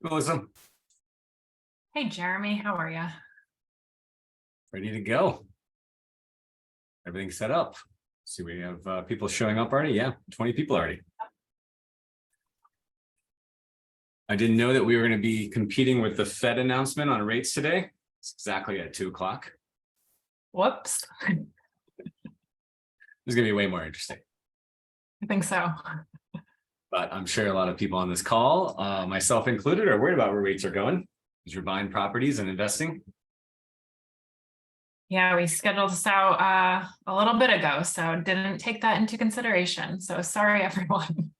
Melissa, Hey, Jeremy, how are you? ready to go. Everything's set up. See, we have people showing up already. Yeah, 20 people already. I didn't know that we were going to be competing with the Fed announcement on rates today. It's exactly at 2:00. Whoops. This is going to be way more interesting. I think so. But I'm sure a lot of people on this call, myself included, are worried about where rates are going as you're buying properties and investing. Yeah, we scheduled this out a little bit ago, so didn't take that into consideration. So sorry, everyone.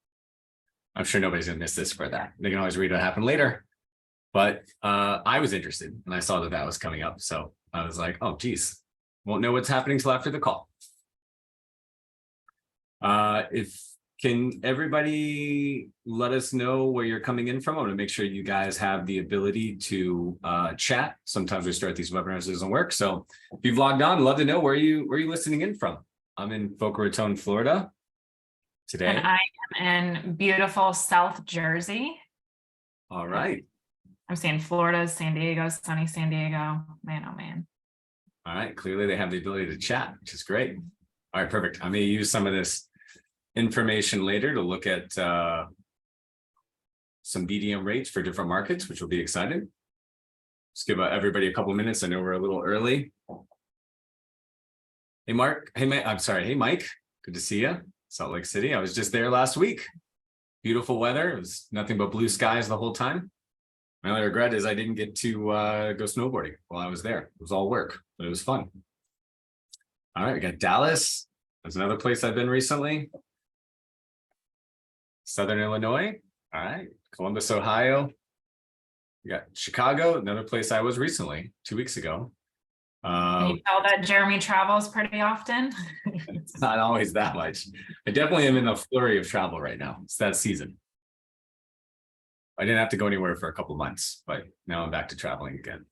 I'm sure nobody's going to miss this for that. They can always read what happened later. But I was interested and I saw that that was coming up. So I was like, oh, geez, won't know what's happening till after the call. Can everybody let us know where you're coming in from? I want to make sure you guys have the ability to chat. Sometimes we start these webinars, it doesn't work. So if you've logged on, love to know where you listening in from. I'm in Boca Raton, Florida today. And I am in beautiful South Jersey. All right. I'm seeing Florida, San Diego, sunny San Diego. Man, oh man. All right. Clearly they have the ability to chat, which is great. All right, perfect. I may use some of this information later to look at some BDM rates for different markets, which will be exciting. Just give everybody a couple of minutes. I know we're a little early. Hey, Mark. Hey, Mike. I'm sorry. Hey, Mike. Good to see you. Salt Lake City. I was just there last week. Beautiful weather. It was nothing but blue skies the whole time. My only regret is I didn't get to go snowboarding while I was there. It was all work, but it was fun. All right, we got Dallas. That's another place I've been recently. Southern Illinois. All right. Columbus, Ohio. We got Chicago, another place I was recently, 2 weeks ago. Can you tell that Jeremy travels pretty often? It's not always that much. I definitely am in a flurry of travel right now. It's that season. I didn't have to go anywhere for a couple of months, but now I'm back to traveling again.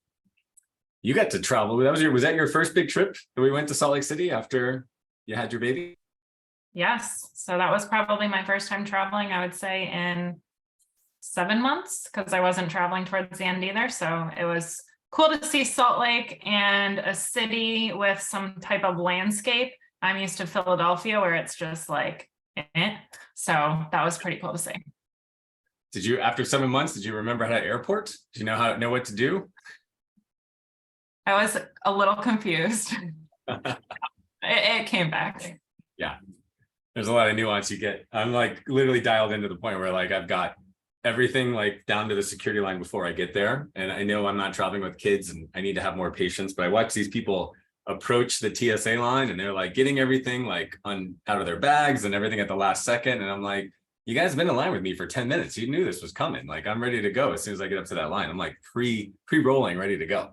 You got to travel. Was that your first big trip that we went to Salt Lake City after you had your baby? Yes. So that was probably my first time traveling, I would say, in 7 months, because I wasn't traveling towards the end either. So it was cool to see Salt Lake and a city with some type of landscape. I'm used to Philadelphia where it's just like, so that was pretty cool to see. Did you, after 7 months, did you remember how to airport? Do you know what to do? I was a little confused. It came back. Yeah. There's a lot of nuance you get. I'm like literally dialed into the point where like I've got everything like down to the security line before I get there. And I know I'm not traveling with kids and I need to have more patience, but I watch these people approach the TSA line and they're like getting everything like out of their bags and everything at the last second. And I'm like, you guys have been in line with me for 10 minutes. You knew this was coming. Like I'm ready to go as soon as I get up to that line. I'm like pre-rolling, ready to go.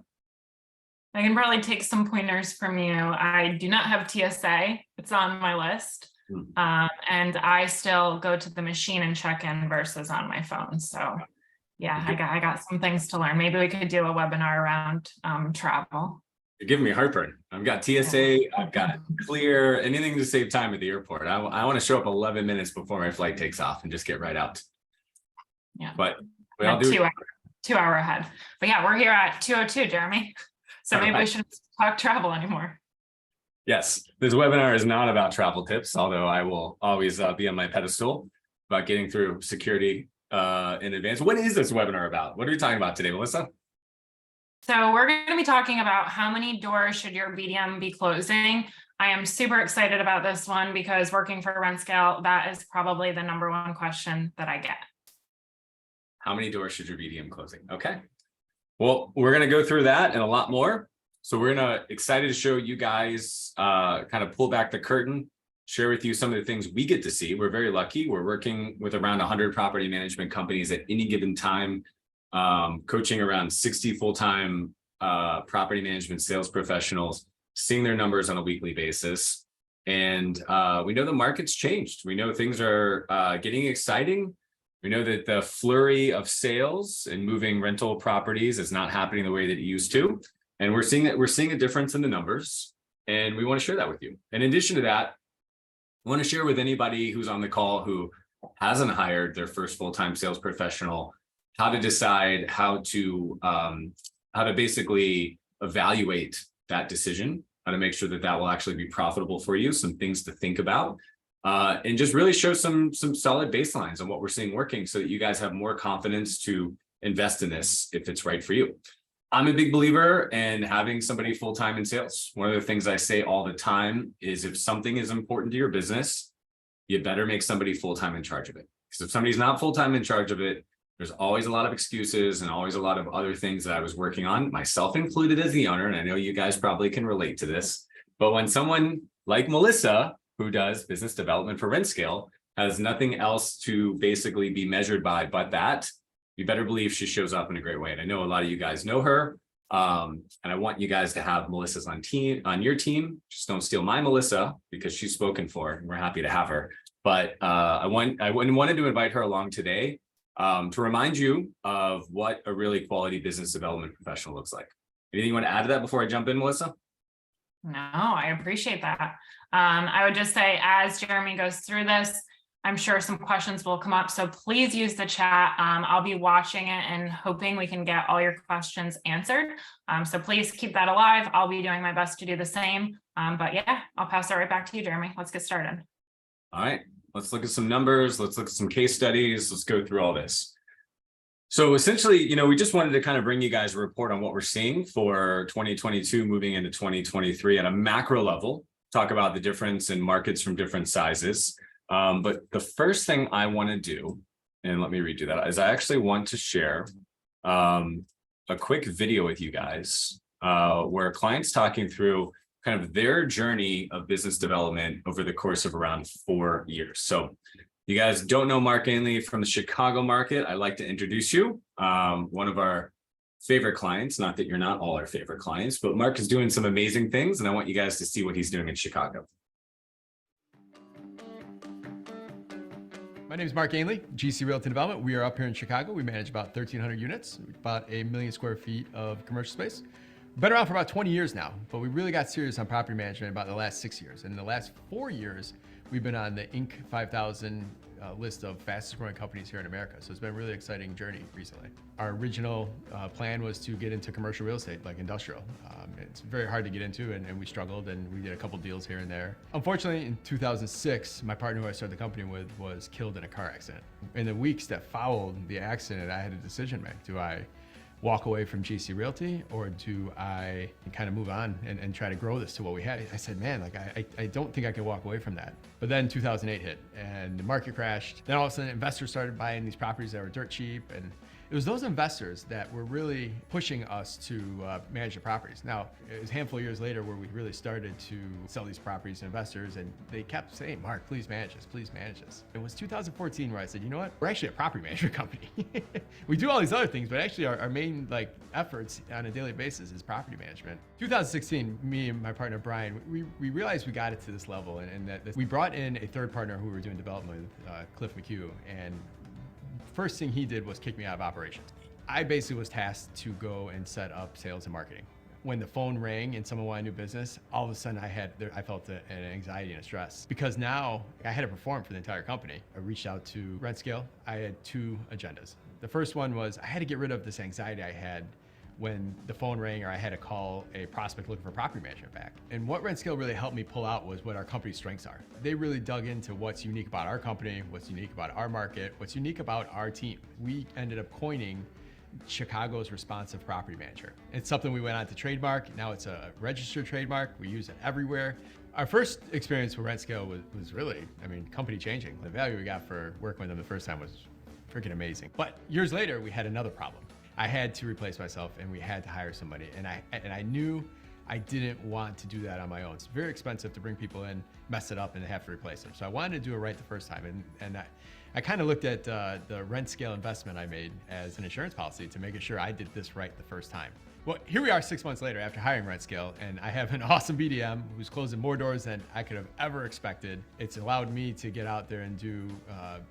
I can probably take some pointers from you. I do not have TSA. It's on my list. And I still go to the machine and check in versus on my phone. So yeah, I got some things to learn. Maybe we could do a webinar around travel. You're giving me heartburn. I've got TSA, I've got clear, anything to save time at the airport. I want to show up 11 minutes before my flight takes off and just get right out. Yeah. But I'll do 2 hour ahead. But yeah, we're here at 2:02, Jeremy. So maybe we shouldn't talk travel anymore. Yes, this webinar is not about travel tips, although I will always be on my pedestal about getting through security in advance. What is this webinar about? What are we talking about today, Melissa? So we're going to be talking about how many doors should your BDM be closing. I am super excited about this one because working for RentScale, that is probably the #1 question that I get. How many doors should your BDM closing? Okay. Well, we're going to go through that and a lot more. So we're excited to show you guys, kind of pull back the curtain, share with you some of the things we get to see. We're very lucky. We're working with around 100 property management companies at any given time, coaching around 60 full-time property management sales professionals, seeing their numbers on a weekly basis. And we know the market's changed. We know things are getting exciting. We know that the flurry of sales and moving rental properties is not happening the way that it used to. And we're seeing a difference in the numbers, and we want to share that with you. In addition to that, I want to share with anybody who's on the call who hasn't hired their first full-time sales professional how to decide how to basically evaluate that decision, how to make sure that that will actually be profitable for you, some things to think about, and just really show some solid baselines on what we're seeing working so that you guys have more confidence to invest in this if it's right for you. I'm a big believer in having somebody full-time in sales. One of the things I say all the time is if something is important to your business, you better make somebody full-time in charge of it. Because if somebody's not full-time in charge of it, there's always a lot of excuses and always a lot of other things that I was working on, myself included as the owner. And I know you guys probably can relate to this, but when someone like Melissa, who does business development for RentScale, has nothing else to basically be measured by but that, you better believe she shows up in a great way. And I know a lot of you guys know her. And I want you guys to have Melissa's on your team. Just don't steal my Melissa because she's spoken for and we're happy to have her. But I wanted to invite her along today to remind you of what a really quality business development professional looks like. Anything you want to add to that before I jump in, Melissa? No, I appreciate that. I would just say, as Jeremy goes through this, I'm sure some questions will come up. So please use the chat. I'll be watching it and hoping we can get all your questions answered. So please keep that alive. I'll be doing my best to do the same. But yeah, I'll pass it right back to you, Jeremy. Let's get started. All right, let's look at some numbers. Let's look at some case studies. Let's go through all this. So essentially, we just wanted to kind of bring you guys a report on what we're seeing for 2022 moving into 2023 at a macro level, talk about the difference in markets from different sizes. But the first thing I want to do, and let me redo that, is I actually want to share a quick video with you guys where a client's talking through kind of their journey of business development over the course of around 4 years. So you guys don't know Mark Ainley from the Chicago market. I'd like to introduce you. One of our favorite clients, not that you're not all our favorite clients, but Mark is doing some amazing things and I want you guys to see what he's doing in Chicago. My name is Mark Ainley, GC Realty Development. We are up here in Chicago. We manage about 1,300 units, about 1 million square feet of commercial space. We've been around for about 20 years now, but we really got serious on property management about the last 6 years. And in the last 4 years, we've been on the Inc. 5000 list of fastest growing companies here in America. So it's been a really exciting journey recently. Our original plan was to get into commercial real estate, like industrial. It's very hard to get into and we struggled and we did a couple deals here and there. Unfortunately, in 2006, my partner who I started the company with was killed in a car accident. In the weeks that followed the accident, I had a decision to make. Do I walk away from GC Realty or do I kind of move on and try to grow this to what we had? I said, man, like I don't think I can walk away from that. But then 2008 hit and the market crashed. Then all of a sudden investors started buying these properties that were dirt cheap. And it was those investors that were really pushing us to manage the properties. Now, it was a handful of years later where we really started to sell these properties to investors and they kept saying, Mark, please manage this, please manage this. It was 2014 where I said, you know what? We're actually a property management company. We do all these other things, but actually our main efforts on a daily basis is property management. 2016, me and my partner, Brian, we realized we got it to this level and that we brought in a third partner who we were doing development with, Cliff McHugh, and first thing he did was kick me out of operations. I basically was tasked to go and set up sales and marketing. When the phone rang and someone wanted new business, all of a sudden I felt an anxiety and a stress because now I had to perform for the entire company. I reached out to RentScale. I had 2 agendas. The first one was I had to get rid of this anxiety I had when the phone rang or I had to call a prospect looking for property management back. And what RentScale really helped me pull out was what our company's strengths are. They really dug into what's unique about our company, what's unique about our market, what's unique about our team. We ended up coining Chicago's responsive property manager. It's something we went on to trademark. Now it's a registered trademark. We use it everywhere. Our first experience with RentScale was really, company changing. The value we got for working with them the first time was freaking amazing. But years later, we had another problem. I had to replace myself and we had to hire somebody. And I knew I didn't want to do that on my own. It's very expensive to bring people in, mess it up, and have to replace them. So I wanted to do it right the first time. And I kind of looked at the RentScale investment I made as an insurance policy to make sure I did this right the first time. Well, here we are 6 months later after hiring RentScale, and I have an awesome BDM who's closing more doors than I could have ever expected. It's allowed me to get out there and do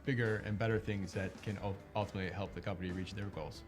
bigger and better things that can ultimately help the company reach their goals.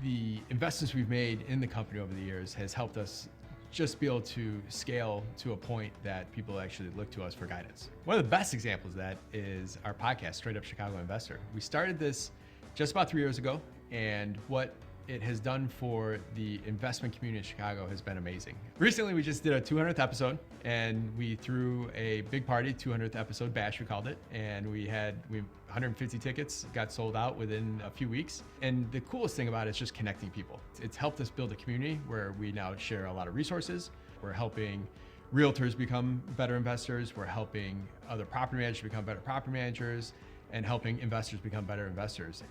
The investments we've made in the company over the years has helped us just be able to scale to a point that people actually look to us for guidance. One of the best examples of that is our podcast, Straight Up Chicago Investor. We started this just about 3 years ago, and what it has done for the investment community in Chicago has been amazing. Recently, we just did a 200th episode, and we threw a big party, 200th episode bash, we called it. And we 150 tickets got sold out within a few weeks. And the coolest thing about it is just connecting people. It's helped us build a community where we now share a lot of resources. We're helping realtors become better investors. We're helping other property managers become better property managers, and helping investors become better investors.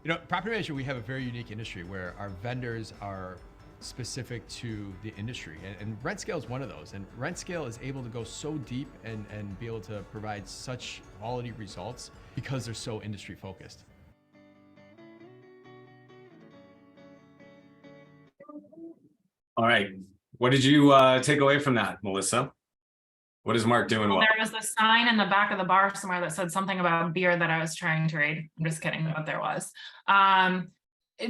You know, property management, we have a very unique industry where our vendors are specific to the industry. And RentScale is one of those. And RentScale is able to go so deep and be able to provide such quality results because they're so industry focused. All right. What did you take away from that, Melissa? What is Mark doing well? There was a sign in the back of the bar somewhere that said something about beer that I was trying to read. I'm just kidding, but there was.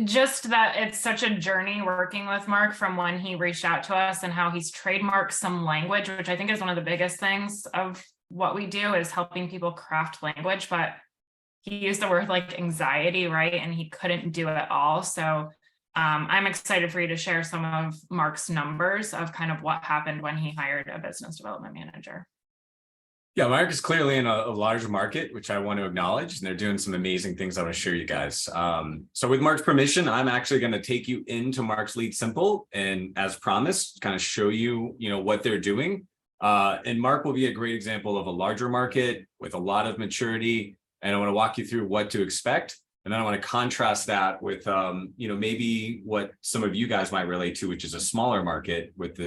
Just that it's such a journey working with Mark from when he reached out to us and how he's trademarked some language, which I think is one of the biggest things of what we do is helping people craft language. But he used the word like anxiety, right? And he couldn't do it all. So I'm excited for you to share some of Mark's numbers of kind of what happened when he hired a business development manager. Yeah, Mark is clearly in a large market, which I want to acknowledge, and they're doing some amazing things I want to share you guys. So with Mark's permission, I'm actually going to take you into Mark's Lead Simple, and as promised, kind of show you, what they're doing. And Mark will be a great example of a larger market with a lot of maturity, and I want to walk you through what to expect. And then I want to contrast that with, maybe what some of you guys might relate to, which is a smaller market with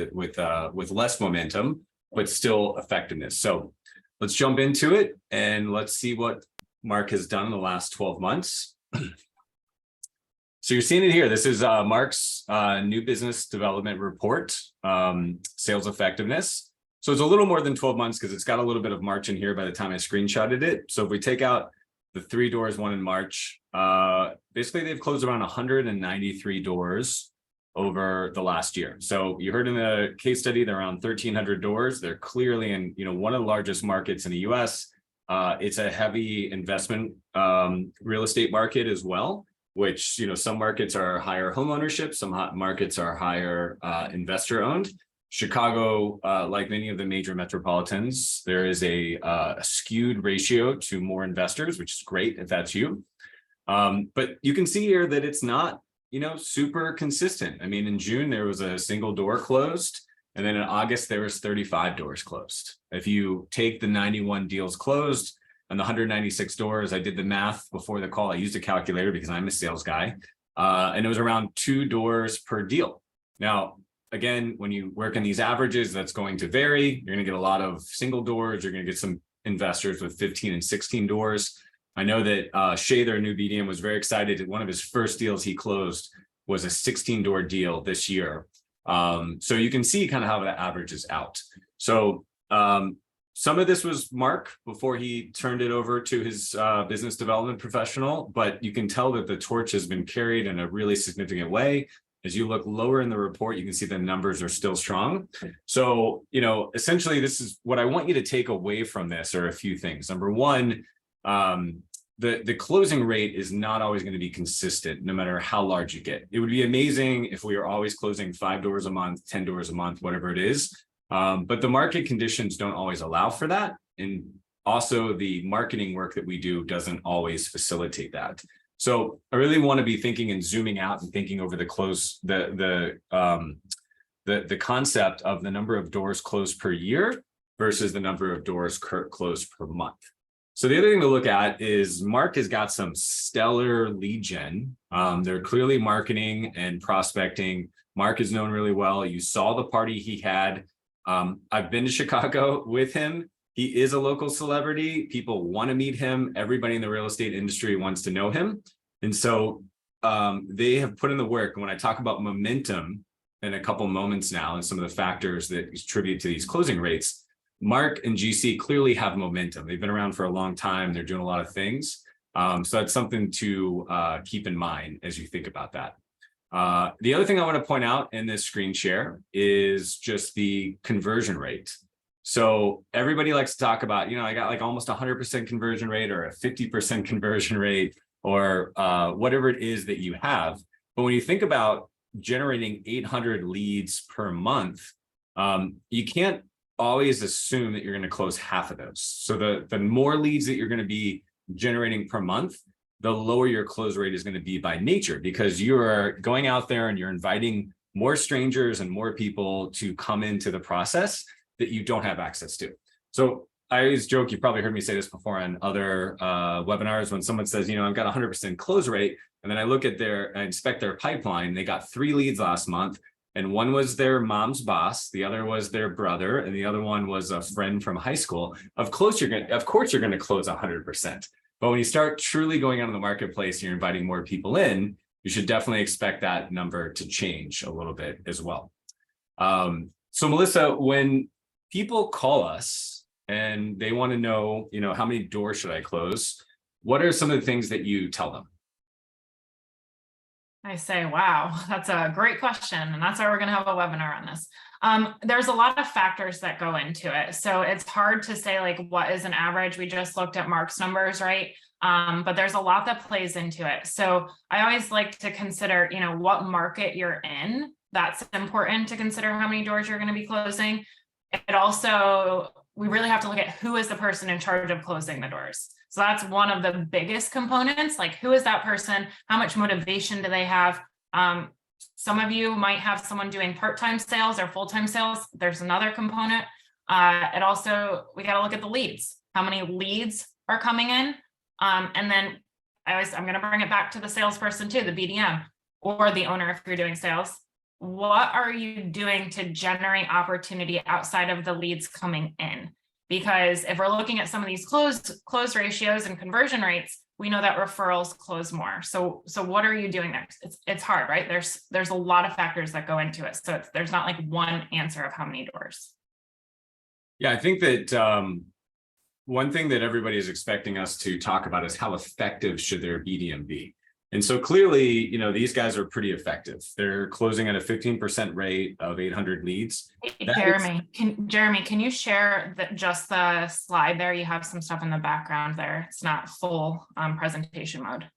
less momentum, but still effectiveness. So let's jump into it and let's see what Mark has done in the last 12 months. So you're seeing it here. This is Mark's new business development report, sales effectiveness. So it's a little more than 12 months because it's got a little bit of March in here by the time I screenshotted it. So if we take out the 3 doors, 1 in March, basically they've closed around 193 doors over the last year. So you heard in the case study, they're around 1,300 doors. They're clearly in, one of the largest markets in the US. It's a heavy investment real estate market as well, which, some markets are higher home ownership, some markets are higher investor owned. Chicago, like many of the major metropolitans, there is a skewed ratio to more investors, which is great if that's you. But you can see here that it's not, super consistent. I mean, in June, there was a single door closed, and then in August, there was 35 doors closed. If you take the 91 deals closed and the 196 doors, I did the math before the call. I used a calculator because I'm a sales guy, and it was around 2 doors per deal. Now, again, when you work in these averages, that's going to vary. You're going to get a lot of single doors. You're going to get some investors with 15 and 16 doors. I know that Shay, their new BDM, was very excited. One of his first deals he closed was a 16-door deal this year. So you can see kind of how that averages out. So some of this was Mark before he turned it over to his business development professional, but you can tell that the torch has been carried in a really significant way. As you look lower in the report, you can see the numbers are still strong. So, essentially, this is what I want you to take away from this are a few things. Number one, the closing rate is not always going to be consistent, no matter how large you get. It would be amazing if we were always closing 5 doors a month, 10 doors a month, whatever it is. But the market conditions don't always allow for that. And also the marketing work that we do doesn't always facilitate that. So I really want to be thinking and zooming out and thinking over the concept of the number of doors closed per year versus the number of doors closed per month. So the other thing to look at is Mark has got some stellar lead gen. They're clearly marketing and prospecting. Mark is known really well. You saw the party he had. I've been to Chicago with him. He is a local celebrity. People want to meet him. Everybody in the real estate industry wants to know him. And so they have put in the work. And when I talk about momentum in a couple moments now and some of the factors that contribute to these closing rates, Mark and GC clearly have momentum. They've been around for a long time. They're doing a lot of things. So that's something to keep in mind as you think about that. The other thing I want to point out in this screen share is just the conversion rate. So everybody likes to talk about, I got like almost 100% conversion rate or a 50% conversion rate or whatever it is that you have. But when you think about generating 800 leads per month, you can't always assume that you're going to close half of those. So the more leads that you're going to be generating per month, the lower your close rate is going to be by nature, because you are going out there and you're inviting more strangers and more people to come into the process that you don't have access to. So I always joke, you probably heard me say this before on other webinars, when someone says, I've got 100% close rate, and then I look at I inspect their pipeline, they got 3 leads last month, and one was their mom's boss, the other was their brother, and the other one was a friend from high school. Of course you're going to close 100%. But when you start truly going out in the marketplace, you're inviting more people in, you should definitely expect that number to change a little bit as well. So Melissa, when people call us and they want to know, how many doors should I close? What are some of the things that you tell them? I say, wow, that's a great question. And that's why we're going to have a webinar on this. There's a lot of factors that go into it. So it's hard to say like, what is an average? We just looked at Mark's numbers, right? But there's a lot that plays into it. So I always like to consider, what market you're in. That's important to consider how many doors you're going to be closing. It also, we really have to look at who is the person in charge of closing the doors. So that's one of the biggest components, like who is that person? How much motivation do they have? Some of you might have someone doing part-time sales or full-time sales. There's another component. It also, we got to look at the leads. How many leads are coming in? And then I'm going to bring it back to the salesperson too, the BDM or the owner if you're doing sales. What are you doing to generate opportunity outside of the leads coming in? Because if we're looking at some of these close ratios and conversion rates, we know that referrals close more. So what are you doing there? It's hard, right? There's a lot of factors that go into it. So there's not like one answer of how many doors. Yeah, I think that one thing that everybody is expecting us to talk about is how effective should their BDM be? And so clearly, these guys are pretty effective. They're closing at a 15% rate of 800 leads. Hey, Jeremy, can you share just the slide there? You have some stuff in the background there. It's not full presentation mode.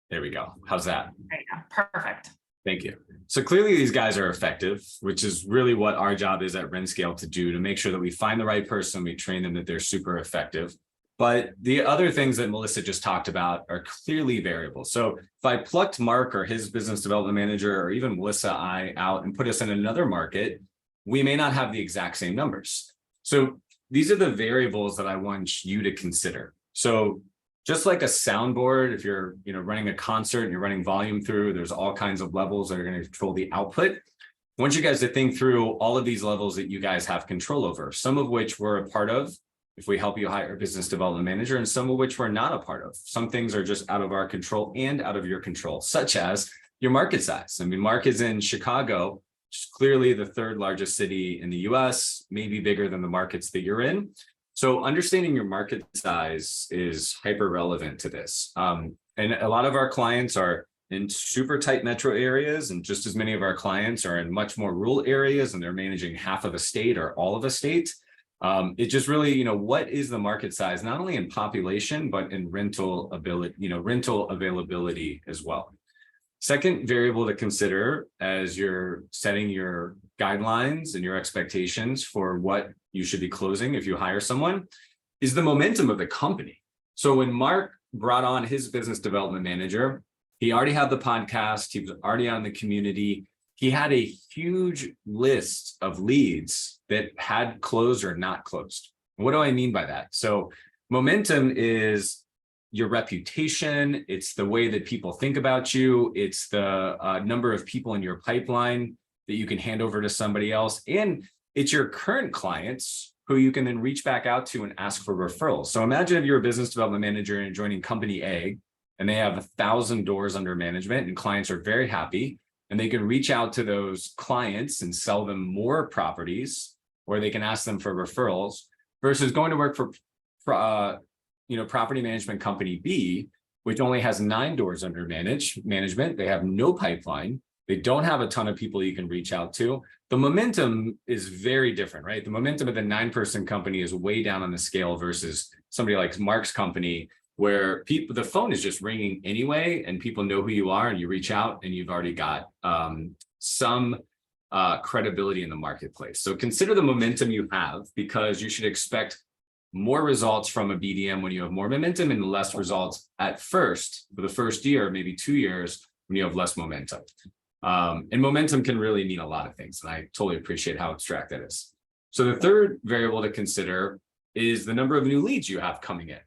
There we go. How's that? There you go. Perfect. Thank you. So clearly these guys are effective, which is really what our job is at Renscale to do, to make sure that we find the right person, we train them, that they're super effective. But the other things that Melissa just talked about are clearly variable. So if I plucked Mark or his business development manager, or even Melissa out and put us in another market, we may not have the exact same numbers. So these are the variables that I want you to consider. So just like a soundboard, if you're running a concert and you're running volume through, there's all kinds of levels that are going to control the output. I want you guys to think through all of these levels that you guys have control over, some of which we're a part of if we help you hire a business development manager, and some of which we're not a part of. Some things are just out of our control and out of your control, such as your market size. I mean, Mark is in Chicago, which is clearly the 3rd largest city in the US, maybe bigger than the markets that you're in. So understanding your market size is hyper relevant to this. And a lot of our clients are in super tight metro areas, and just as many of our clients are in much more rural areas, and they're managing half of a state or all of a state. It just really, what is the market size, not only in population, but in rental availability as well. Second variable to consider as you're setting your guidelines and your expectations for what you should be closing if you hire someone is the momentum of the company. So when Mark brought on his business development manager, he already had the podcast, he was already out in the community. He had a huge list of leads that had closed or not closed. What do I mean by that? So momentum is your reputation. It's the way that people think about you. It's the number of people in your pipeline that you can hand over to somebody else. And it's your current clients who you can then reach back out to and ask for referrals. So imagine if you're a business development manager and joining company A, and they have 1,000 doors under management, and clients are very happy. And they can reach out to those clients and sell them more properties, or they can ask them for referrals, versus going to work for property management company B, which only has 9 doors under management. They have no pipeline. They don't have a ton of people you can reach out to. The momentum is very different, right? The momentum of the 9-person company is way down on the scale versus somebody like Mark's company where the phone is just ringing anyway, and people know who you are, and you reach out and you've already got some credibility in the marketplace. So consider the momentum you have, because you should expect more results from a BDM when you have more momentum, and less results at first for the first year, maybe 2 years, when you have less momentum. And momentum can really mean a lot of things, and I totally appreciate how abstract that is. So the third variable to consider is the number of new leads you have coming in.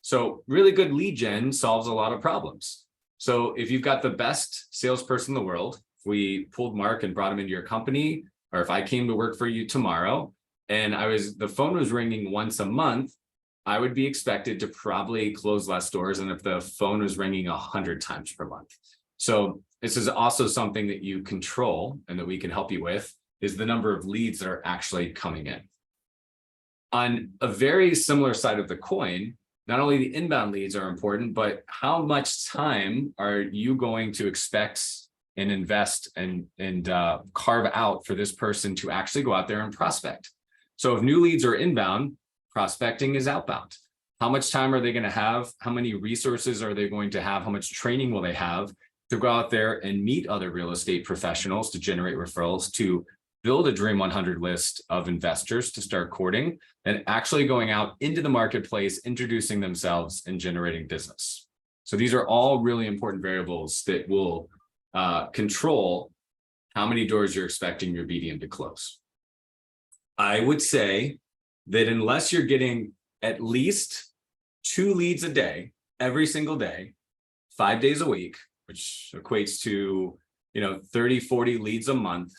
So really good lead gen solves a lot of problems. So if you've got the best salesperson in the world, if we pulled Mark and brought him into your company, or if I came to work for you tomorrow and the phone was ringing once a month, I would be expected to probably close less doors than if the phone was ringing 100 times per month. So this is also something that you control and that we can help you with, is the number of leads that are actually coming in. On a very similar side of the coin, not only the inbound leads are important, but how much time are you going to expect and invest and carve out for this person to actually go out there and prospect? So if new leads are inbound, prospecting is outbound. How much time are they going to have? How many resources are they going to have? How much training will they have to go out there and meet other real estate professionals, to generate referrals, to build a Dream 100 list of investors to start courting, and actually going out into the marketplace, introducing themselves and generating business? So these are all really important variables that will control how many doors you're expecting your BDM to close. I would say that unless you're getting at least 2 leads a day, every single day, 5 days a week, which equates to 30, 40 leads a month,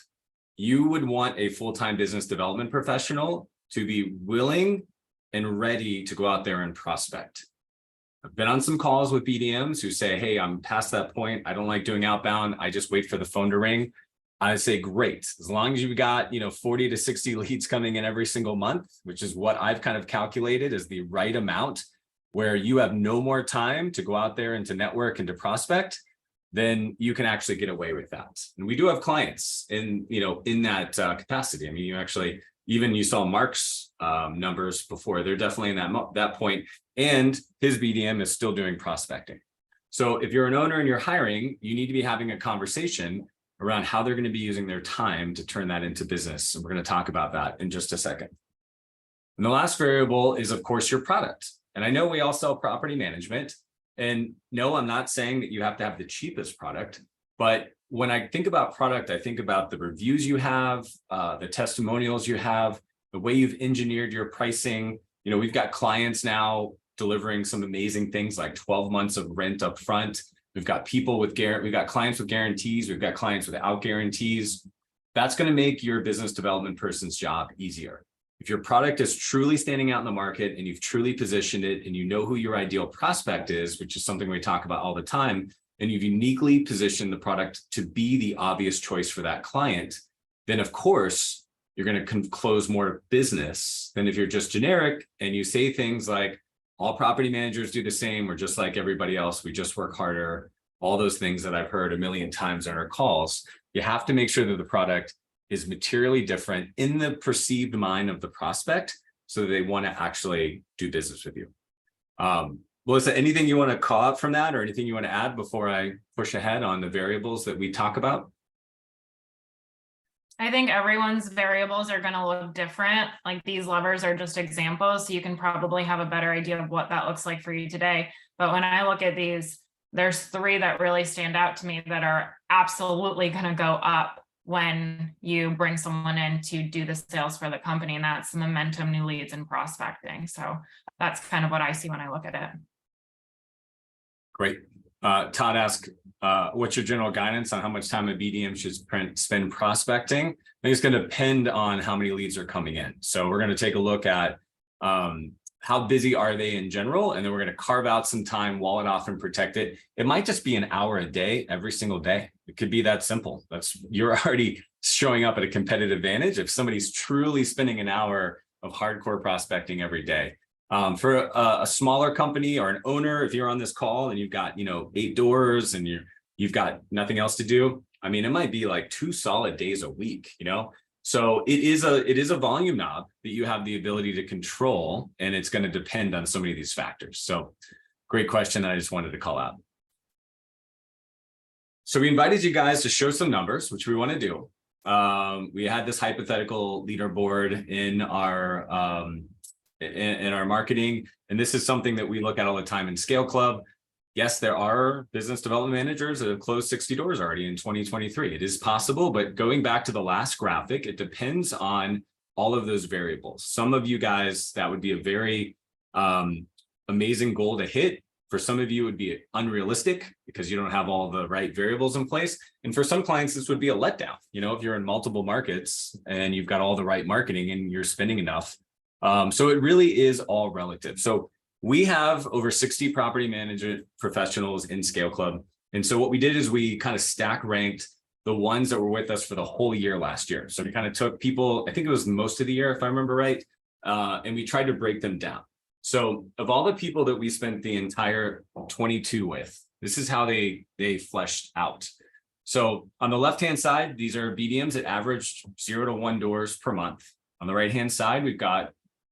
you would want a full-time business development professional to be willing and ready to go out there and prospect. I've been on some calls with BDMs who say, hey, I'm past that point. I don't like doing outbound. I just wait for the phone to ring. I say, great. As long as you've got 40 to 60 leads coming in every single month, which is what I've kind of calculated as the right amount, where you have no more time to go out there and to network and to prospect, then you can actually get away with that. And we do have clients in that capacity. I mean, you saw Mark's numbers before. They're definitely in that point, and his BDM is still doing prospecting. So if you're an owner and you're hiring, you need to be having a conversation around how they're going to be using their time to turn that into business. And we're going to talk about that in just a second. And the last variable is, of course, your product. And I know we all sell property management. And no, I'm not saying that you have to have the cheapest product, but when I think about product, I think about the reviews you have, the testimonials you have, the way you've engineered your pricing. We've got clients now delivering some amazing things like 12 months of rent up front. We've got we've got clients with guarantees. We've got clients without guarantees. That's going to make your business development person's job easier. If your product is truly standing out in the market and you've truly positioned it and you know who your ideal prospect is, which is something we talk about all the time, and you've uniquely positioned the product to be the obvious choice for that client, then of course, you're going to close more business than if you're just generic and you say things like, all property managers do the same, we're just like everybody else, we just work harder, all those things that I've heard a million times on our calls. You have to make sure that the product is materially different in the perceived mind of the prospect so that they want to actually do business with you. Melissa, anything you want to call out from that, or anything you want to add before I push ahead on the variables that we talk about? I think everyone's variables are going to look different. Like, these levers are just examples, so you can probably have a better idea of what that looks like for you today. But when I look at these, there's 3 that really stand out to me that are absolutely going to go up when you bring someone in to do the sales for the company, and that's momentum, new leads, and prospecting. So that's kind of what I see when I look at it. Great. Todd asked, what's your general guidance on how much time a BDM should spend prospecting? I think it's going to depend on how many leads are coming in. So we're going to take a look at how busy are they in general, and then we're going to carve out some time, wall it off, and protect it. It might just be an hour a day, every single day. It could be that simple. You're already showing up at a competitive advantage if somebody's truly spending an hour of hardcore prospecting every day. For a smaller company or an owner, if you're on this call and you've got 8 doors and you've got nothing else to do, I mean, it might be like 2 solid days a week, So it is a volume knob that you have the ability to control, and it's going to depend on so many of these factors. So Great question that I just wanted to call out. So we invited you guys to show some numbers, which we want to do. We had this hypothetical leaderboard in our in our marketing, and this is something that we look at all the time in Scale Club. Yes, there are business development managers that have closed 60 doors already in 2023. It is possible, but going back to the last graphic, it depends on all of those variables. Some of you guys, that would be a very amazing goal to hit. For some of you, it would be unrealistic because you don't have all the right variables in place. And for some clients, this would be a letdown. You know, if you're in multiple markets and you've got all the right marketing and you're spending enough. So it really is all relative. So we have over 60 property management professionals in Scale Club. And so what we did is we kind of stack ranked the ones that were with us for the whole year last year. So we kind of took people, I think it was most of the year, if I remember right, and we tried to break them down. So of all the people that we spent the entire 22 with, this is how they fleshed out. So on the left-hand side, these are BDMs that averaged 0 to 1 doors per month. On the right-hand side, we've got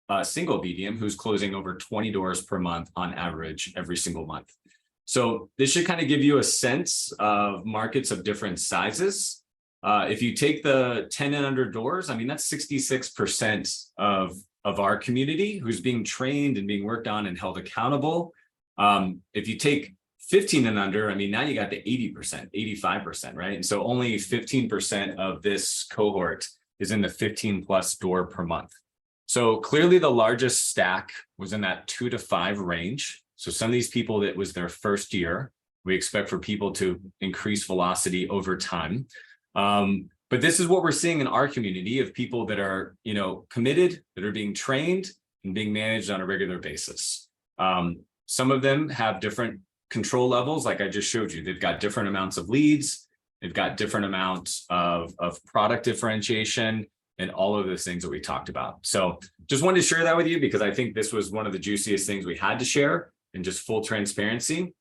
a single BDM who's closing over 20 doors per month on average every single month. So this should kind of give you a sense of markets of different sizes. If you take the 10 and under doors, I mean, that's 66% of our community who's being trained and being worked on and held accountable. If you take 15 and under, I mean, now you got the 80%, 85%, right? And so only 15% of this cohort is in the 15 plus door per month. So clearly the largest stack was in that 2 to 5 range. So some of these people, that was their first year. We expect for people to increase velocity over time. But this is what we're seeing in our community of people that are, you know, committed, that are being trained and being managed on a regular basis. Some of them have different control levels, like I just showed you. They've got different amounts of leads. They've got different amounts of product differentiation and all of those things that we talked about. So just wanted to share that with you because I think this was one of the juiciest things we had to share in just full transparency.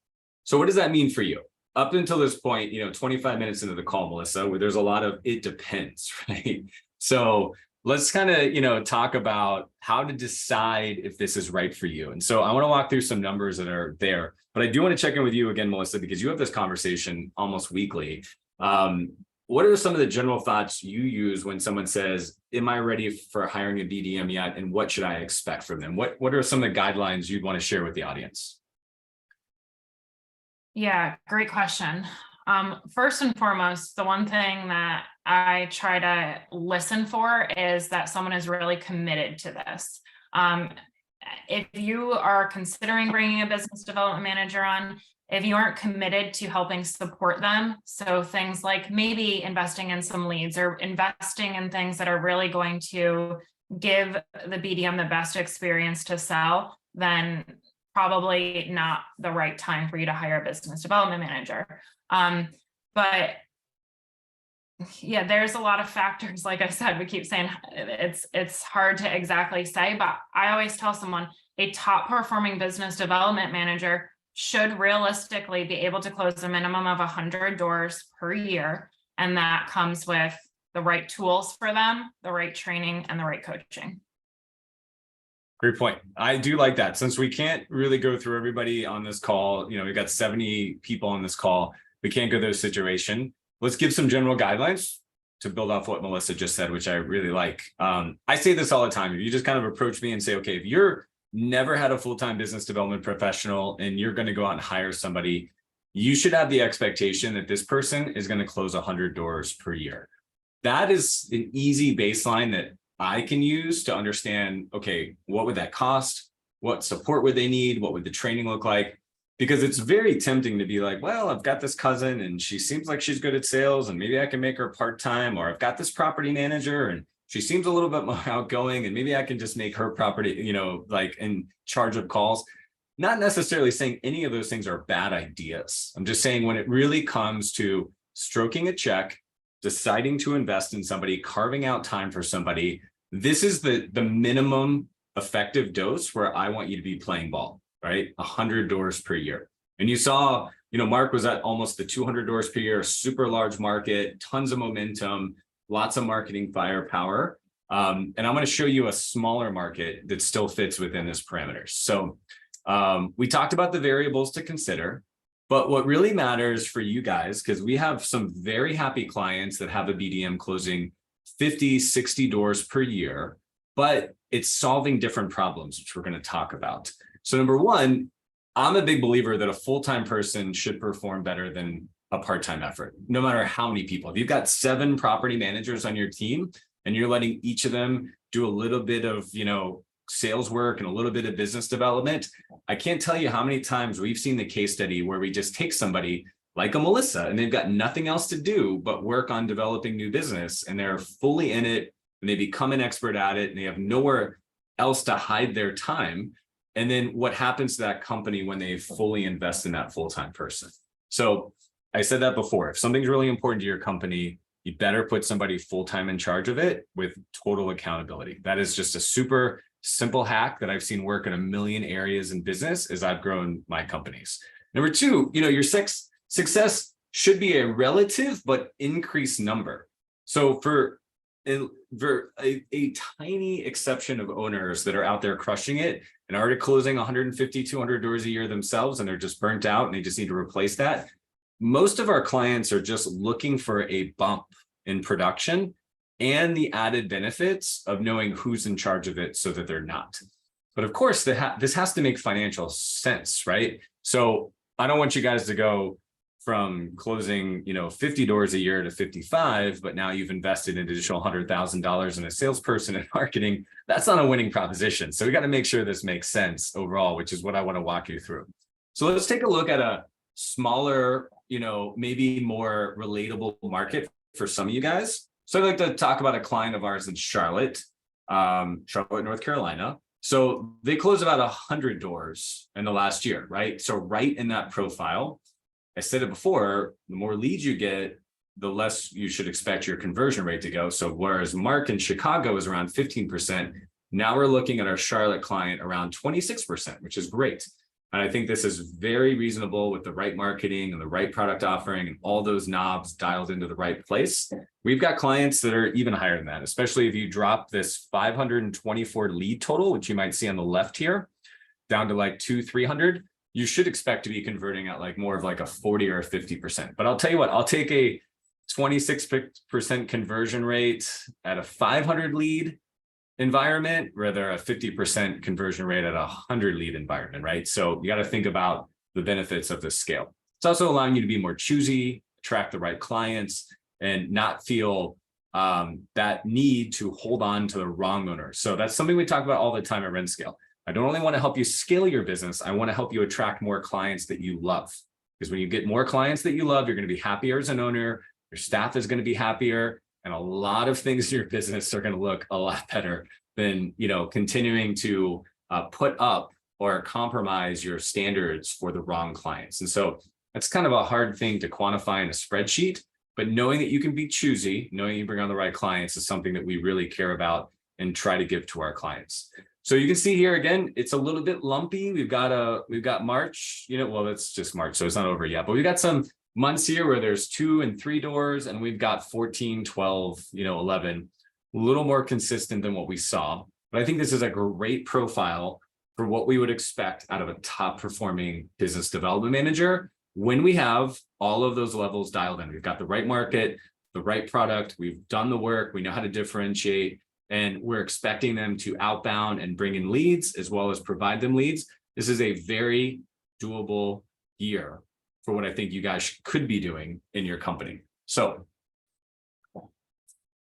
So what does that mean for you? Up until this point, you know, 25 minutes into the call, Melissa, where there's a lot of it depends, right? So let's kind of, you know, talk about how to decide if this is right for you. And so I want to walk through some numbers that are there, but I do want to check in with you again, Melissa, because you have this conversation almost weekly. What are some of the general thoughts you use when someone says, am I ready for hiring a BDM yet? And what should I expect from them? What are some of the guidelines you'd want to share with the audience? Yeah, great question. First and foremost, the one thing that I try to listen for is that someone is really committed to this. If you are considering bringing a business development manager on, if you aren't committed to helping support them, so things like maybe investing in some leads or investing in things that are really going to give the BDM the best experience to sell, then probably not the right time for you to hire a business development manager. But yeah, there's a lot of factors. Like I said, we keep saying it's hard to exactly say, but I always tell someone a top performing business development manager should realistically be able to close a minimum of 100 doors per year. And that comes with the right tools for them, the right training, and the right coaching. Great point. I do like that. Since we can't really go through everybody on this call, you know, we've got 70 people on this call. We can't go through this situation. Let's give some general guidelines to build off what Melissa just said, which I really like. I say this all the time. If you just kind of approach me and say, okay, if you're never had a full-time business development professional and you're going to go out and hire somebody, you should have the expectation that this person is going to close 100 doors per year. That is an easy baseline that I can use to understand, okay, what would that cost? What support would they need? What would the training look like? Because it's very tempting to be like, well, I've got this cousin and she seems like she's good at sales and maybe I can make her part-time, or I've got this property manager and she seems a little bit more outgoing and maybe I can just make her property, you know, like in charge of calls. Not necessarily saying any of those things are bad ideas. I'm just saying when it really comes to stroking a check, deciding to invest in somebody, carving out time for somebody, this is the minimum effective dose where I want you to be playing ball, right? 100 doors per year. And you saw, you know, Mark was at almost the 200 doors per year, super large market, tons of momentum, lots of marketing firepower. And I'm going to show you a smaller market that still fits within this parameters. So We talked about the variables to consider, but what really matters for you guys, because we have some very happy clients that have a BDM closing 50, 60 doors per year, but it's solving different problems, which we're going to talk about. So number one, I'm a big believer that a full-time person should perform better than a part-time effort, no matter how many people. If you've got 7 property managers on your team and you're letting each of them do a little bit of, sales work and a little bit of business development, I can't tell you how many times we've seen the case study where we just take somebody like a Melissa and they've got nothing else to do but work on developing new business, and they're fully in it and they become an expert at it and they have nowhere else to hide their time. And then what happens to that company when they fully invest in that full-time person? So I said that before, if something's really important to your company, you better put somebody full-time in charge of it with total accountability. That is just a super simple hack that I've seen work in a million areas in business as I've grown my companies. Number two, your success should be a relative but increased number. So for a tiny exception of owners that are out there crushing it and already closing 150, 200 doors a year themselves, and they're just burnt out and they just need to replace that, most of our clients are just looking for a bump in production and the added benefits of knowing who's in charge of it so that they're not. But of course, this has to make financial sense, right? So I don't want you guys to go from closing, 50 doors a year to 55, but now you've invested an additional $100,000 in a salesperson and marketing. That's not a winning proposition. So we got to make sure this makes sense overall, which is what I want to walk you through. So let's take a look at a smaller, maybe more relatable market for some of you guys. So I'd like to talk about a client of ours in Charlotte, North Carolina. So they closed about 100 doors in the last year, right? So right in that profile. I said it before, the more leads you get, the less you should expect your conversion rate to go. So whereas Mark in Chicago is around 15%, now we're looking at our Charlotte client around 26%, which is great. And I think this is very reasonable with the right marketing and the right product offering and all those knobs dialed into the right place. We've got clients that are even higher than that, especially if you drop this 524 lead total, which you might see on the left here, down to like 200-300. You should expect to be converting at like more of like a 40 or a 50%. But I'll tell you what, I'll take a 26% conversion rate at a 500 lead environment, rather a 50% conversion rate at a 100 lead environment, right? So you got to think about the benefits of this scale. It's also allowing you to be more choosy, attract the right clients, and not feel that need to hold on to the wrong owner. So that's something we talk about all the time at RentScale. I don't only want to help you scale your business, I want to help you attract more clients that you love. Because when you get more clients that you love, you're going to be happier as an owner, your staff is going to be happier, and a lot of things in your business are going to look a lot better than, continuing to put up or compromise your standards for the wrong clients. And so that's kind of a hard thing to quantify in a spreadsheet, but knowing that you can be choosy, knowing you bring on the right clients is something that we really care about and try to give to our clients. So you can see here again, it's a little bit lumpy. We've got March, well, it's just March, so it's not over yet, but we've got some months here where there's 2 and 3 doors, and we've got 14, 12, 11, a little more consistent than what we saw. But I think this is a great profile for what we would expect out of a top performing business development manager when we have all of those levels dialed in. We've got the right market, the right product, we've done the work, we know how to differentiate, and we're expecting them to outbound and bring in leads as well as provide them leads. This is a very doable year for what I think you guys could be doing in your company. So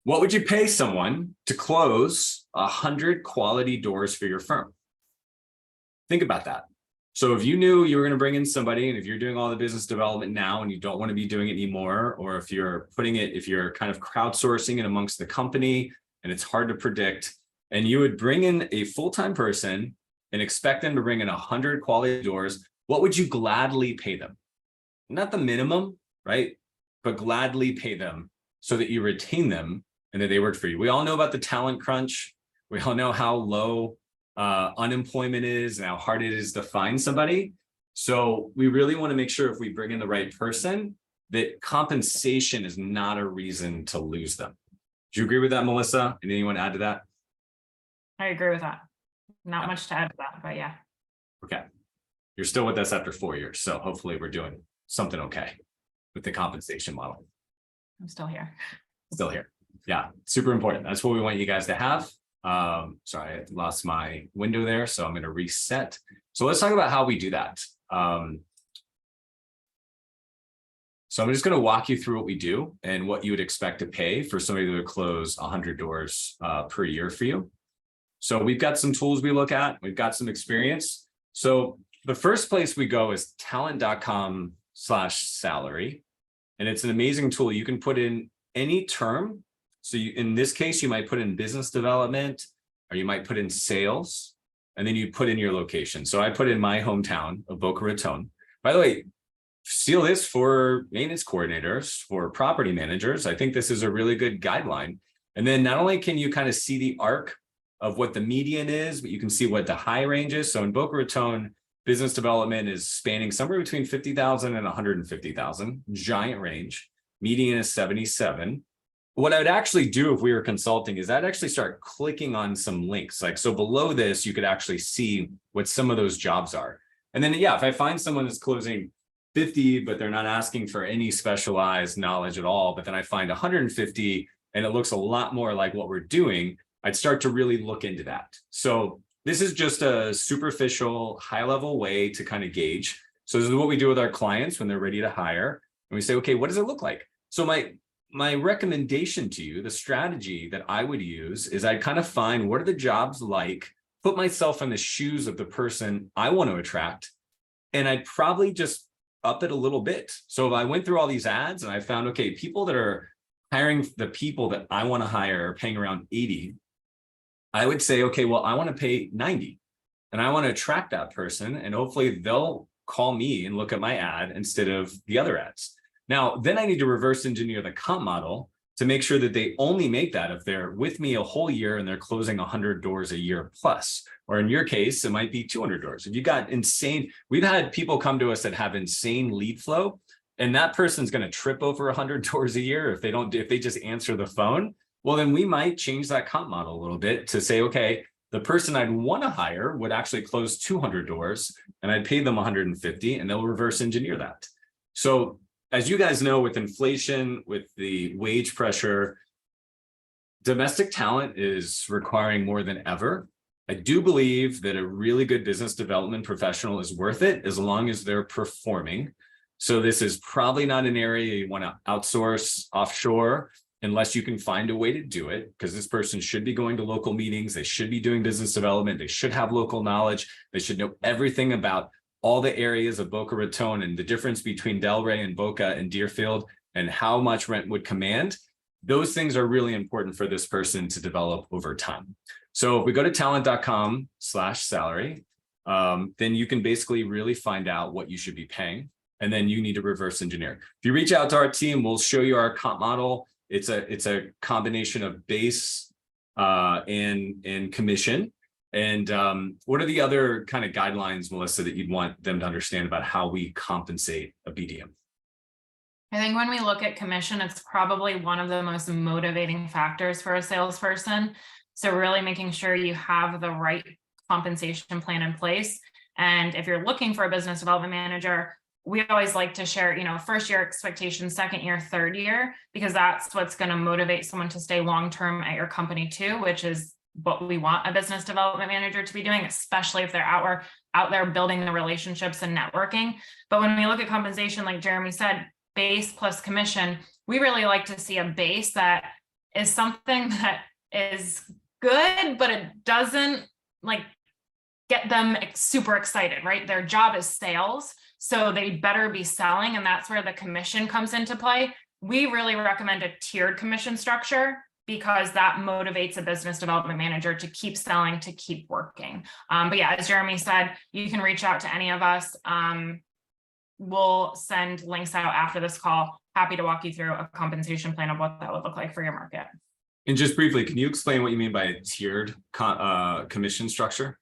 what would you pay someone to close 100 quality doors for your firm? Think about that. So if you knew you were going to bring in somebody, and if you're doing all the business development now and you don't want to be doing it anymore, or if you're kind of crowdsourcing it amongst the company and it's hard to predict, and you would bring in a full-time person and expect them to bring in 100 quality doors, what would you gladly pay them? Not the minimum, right? But gladly pay them so that you retain them and that they work for you. We all know about the talent crunch. We all know how low unemployment is and how hard it is to find somebody. So we really want to make sure if we bring in the right person, that compensation is not a reason to lose them. Do you agree with that, Melissa? And anyone add to that? I agree with that. Not much to add to that, but yeah. Okay. you're still with us after 4 years. So hopefully we're doing something okay with the compensation model. I'm still here. Still here. Yeah, super important. That's what we want you guys to have. Sorry, I lost my window there, so I'm going to reset. So let's talk about how we do that. So I'm just going to walk you through what we do and what you would expect to pay for somebody to close 100 doors per year for you. So we've got some tools we look at. We've got some experience. So the first place we go is talent.com/salary. And it's an amazing tool. You can put in any term. So in this case, you might put in business development, or you might put in sales, and then you put in your location. So I put in my hometown of Boca Raton. By the way, steal this for maintenance coordinators, for property managers. I think this is a really good guideline. And then not only can you kind of see the arc of what the median is, but you can see what the high range is. So in Boca Raton, business development is spanning somewhere between 50,000 and 150,000, giant range. Median is 77. What I would actually do if we were consulting is I'd actually start clicking on some links. Like, so below this, you could actually see what some of those jobs are. And then, yeah, if I find someone that's closing 50, but they're not asking for any specialized knowledge at all, but then I find 150 and it looks a lot more like what we're doing, I'd start to really look into that. So this is just a superficial, high-level way to kind of gauge. So this is what we do with our clients when they're ready to hire. And we say, okay, what does it look like? So my recommendation to you, the strategy that I would use is I'd kind of find what are the jobs like, put myself in the shoes of the person I want to attract, and I'd probably just up it a little bit. So if I went through all these ads and I found, okay, people that are hiring the people that I want to hire are paying around 80, I would say, okay, well, I want to pay 90 and I want to attract that person, and hopefully they'll call me and look at my ad instead of the other ads. Now, then I need to reverse engineer the comp model to make sure that they only make that if they're with me a whole year and they're closing 100 doors a year plus, or in your case, it might be 200 doors. If you got insane, we've had people come to us that have insane lead flow, and that person's going to trip over 100 doors a year if they just answer the phone. Well, then we might change that comp model a little bit to say, okay, the person I'd want to hire would actually close 200 doors and I'd pay them 150, and they'll reverse engineer that. So as you guys know, with inflation, with the wage pressure, domestic talent is requiring more than ever. I do believe that a really good business development professional is worth it as long as they're performing. So this is probably not an area you want to outsource offshore unless you can find a way to do it, because this person should be going to local meetings. They should be doing business development. They should have local knowledge. They should know everything about all the areas of Boca Raton and the difference between Delray and Boca and Deerfield and how much rent would command. Those things are really important for this person to develop over time. So if we go to talent.com/salary, then you can basically really find out what you should be paying. And then you need to reverse engineer. If you reach out to our team, we'll show you our comp model. It's a combination of base and commission. And what are the other kind of guidelines, Melissa, that you'd want them to understand about how we compensate a BDM? I think when we look at commission, it's probably one of the most motivating factors for a salesperson. So really making sure you have the right compensation plan in place. And if you're looking for a business development manager, we always like to share, first year expectations, second year, third year, because that's what's going to motivate someone to stay long-term at your company too, which is what we want a business development manager to be doing, especially if they're out there building the relationships and networking. But when we look at compensation, like Jeremy said, base plus commission, we really like to see a base that is something that is good, but it doesn't get them super excited, right? Their job is sales, so they better be selling, and that's where the commission comes into play. We really recommend a tiered commission structure because that motivates a business development manager to keep selling, to keep working. But yeah, as Jeremy said, you can reach out to any of us. We'll send links out after this call. Happy to walk you through a compensation plan of what that would look like for your market. And just briefly, can you explain what you mean by a tiered commission structure?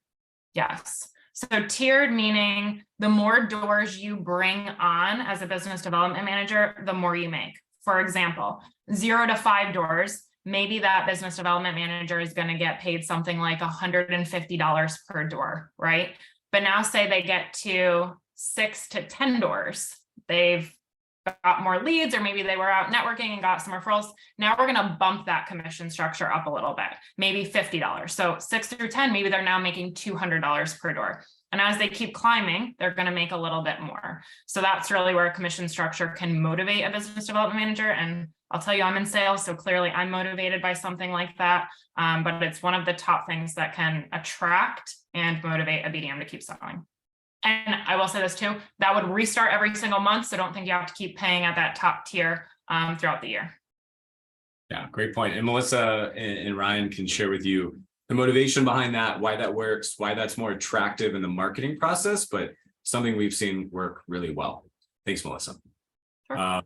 Yes. So tiered meaning the more doors you bring on as a business development manager, the more you make. For example, 0 to 5 doors, maybe that business development manager is going to get paid something like $150 per door, right? But now say they get to 6 to 10 doors, they've got more leads, or maybe they were out networking and got some referrals. Now we're going to bump that commission structure up a little bit, maybe $50. So 6 through 10, maybe they're now making $200 per door. And as they keep climbing, they're going to make a little bit more. So that's really where a commission structure can motivate a business development manager. And I'll tell you, I'm in sales, so clearly I'm motivated by something like that. But it's one of the top things that can attract and motivate a BDM to keep selling. And I will say this too, that would restart every single month. So don't think you have to keep paying at that top tier throughout the year. Yeah, great point. And Melissa and Ryan can share with you the motivation behind that, why that works, why that's more attractive in the marketing process, but something we've seen work really well. Thanks, Melissa. Sure.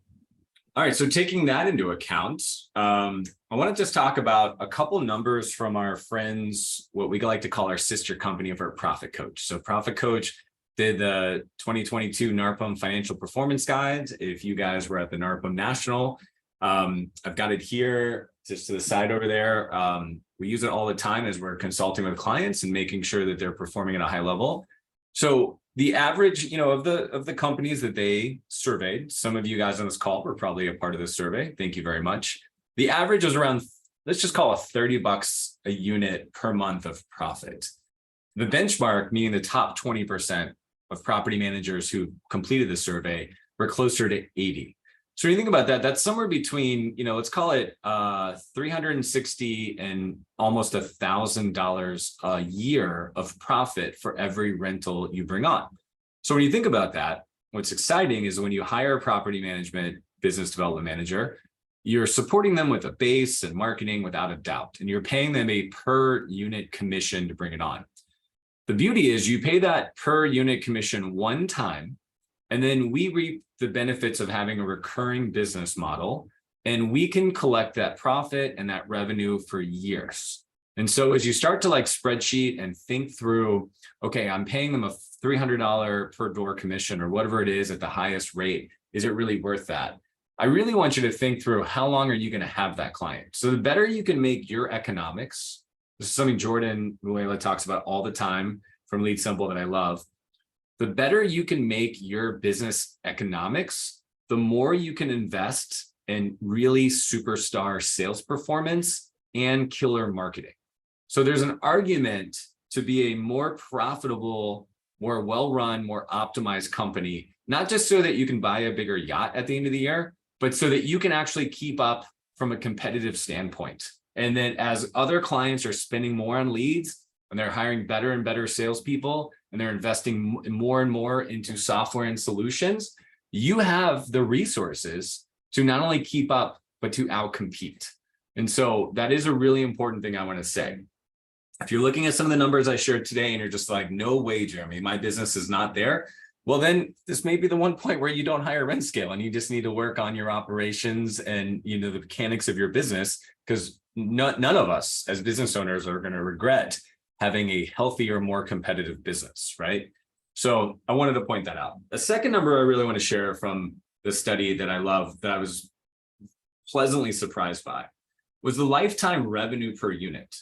All right, so taking that into account, I want to just talk about a couple numbers from our friends, what we like to call our sister company of our Profit Coach. So Profit Coach did the 2022 NARPM Financial Performance Guide. If you guys were at the NARPM National, I've got it here just to the side over there. We use it all the time as we're consulting with clients and making sure that they're performing at a high level. So the average, of the companies that they surveyed, some of you guys on this call were probably a part of this survey. Thank you very much. The average was around, let's just call it $30 a unit per month of profit. The benchmark, meaning the top 20% of property managers who completed the survey, were closer to 80. So when you think about that, that's somewhere between, let's call it $360 and almost $1,000 a year of profit for every rental you bring on. So when you think about that, what's exciting is when you hire a property management business development manager, you're supporting them with a base and marketing without a doubt, and you're paying them a per unit commission to bring it on. The beauty is you pay that per unit commission one time, and then we reap the benefits of having a recurring business model, and we can collect that profit and that revenue for years. And so as you start to spreadsheet and think through, okay, I'm paying them a $300 per door commission or whatever it is at the highest rate, is it really worth that? I really want you to think through, how long are you going to have that client? So the better you can make your economics, this is something Jordan Muela talks about all the time from Lead Simple that I love. The better you can make your business economics, the more you can invest in really superstar sales performance and killer marketing. So there's an argument to be a more profitable, more well-run, more optimized company, not just so that you can buy a bigger yacht at the end of the year, but so that you can actually keep up from a competitive standpoint. And then as other clients are spending more on leads and they're hiring better and better salespeople, and they're investing more and more into software and solutions, you have the resources to not only keep up, but to outcompete. And so that is a really important thing I want to say. If you're looking at some of the numbers I shared today and you're just like, no way, Jeremy, my business is not there. Well, then this may be the one point where you don't hire RentScale and you just need to work on your operations and the mechanics of your business, because none of us as business owners are going to regret having a healthier, more competitive business, right? So I wanted to point that out. The second number I really want to share from the study that I love, that I was pleasantly surprised by, was the lifetime revenue per unit.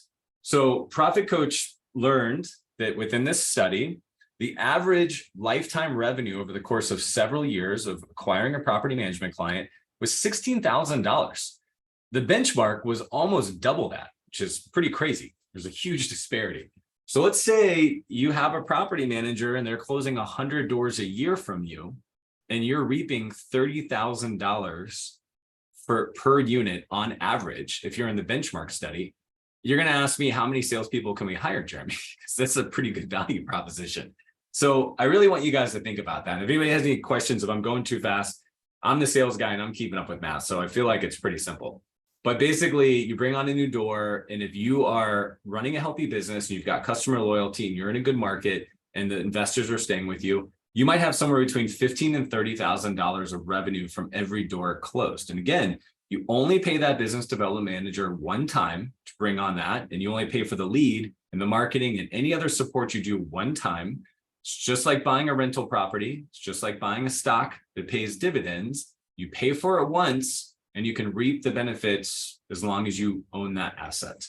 So Profit Coach learned that within this study, the average lifetime revenue over the course of several years of acquiring a property management client was $16,000. The benchmark was almost double that, which is pretty crazy. There's a huge disparity. So let's say you have a property manager and they're closing 100 doors a year from you, and you're reaping $30,000 per unit on average. If you're in the benchmark study, you're going to ask me, how many salespeople can we hire, Jeremy? Because that's a pretty good value proposition. So I really want you guys to think about that. And if anybody has any questions, if I'm going too fast, I'm the sales guy and I'm keeping up with math. So I feel like it's pretty simple. But basically, you bring on a new door, and if you are running a healthy business and you've got customer loyalty and you're in a good market and the investors are staying with you, you might have somewhere between $15,000 and $30,000 of revenue from every door closed. And again, you only pay that business development manager one time to bring on that, and you only pay for the lead and the marketing and any other support you do one time. It's just like buying a rental property. It's just like buying a stock that pays dividends. You pay for it once, and you can reap the benefits as long as you own that asset.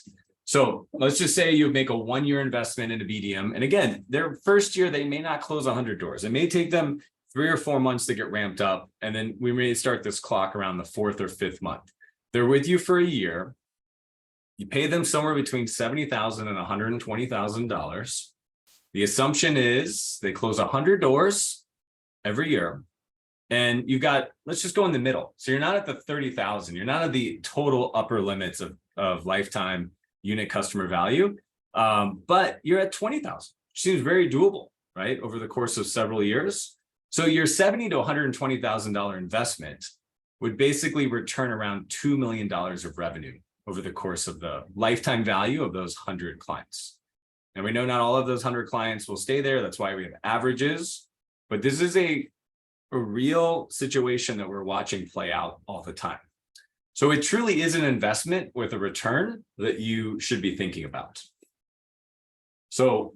So let's just say you make a 1-year investment in a BDM. And again, their first year, they may not close 100 doors. It may take them 3 or 4 months to get ramped up. And then we may start this clock around the 4th or 5th month. They're with you for a year. You pay them somewhere between $70,000 and $120,000. The assumption is they close 100 doors every year. And you got, let's just go in the middle. So you're not at the 30,000. You're not at the total upper limits of lifetime unit customer value, but you're at 20,000, which seems very doable, right? Over the course of several years. So your $70,000 to $120,000 investment would basically return around $2 million of revenue over the course of the lifetime value of those 100 clients. And we know not all of those 100 clients will stay there. That's why we have averages, but this is a real situation that we're watching play out all the time. So it truly is an investment with a return that you should be thinking about. So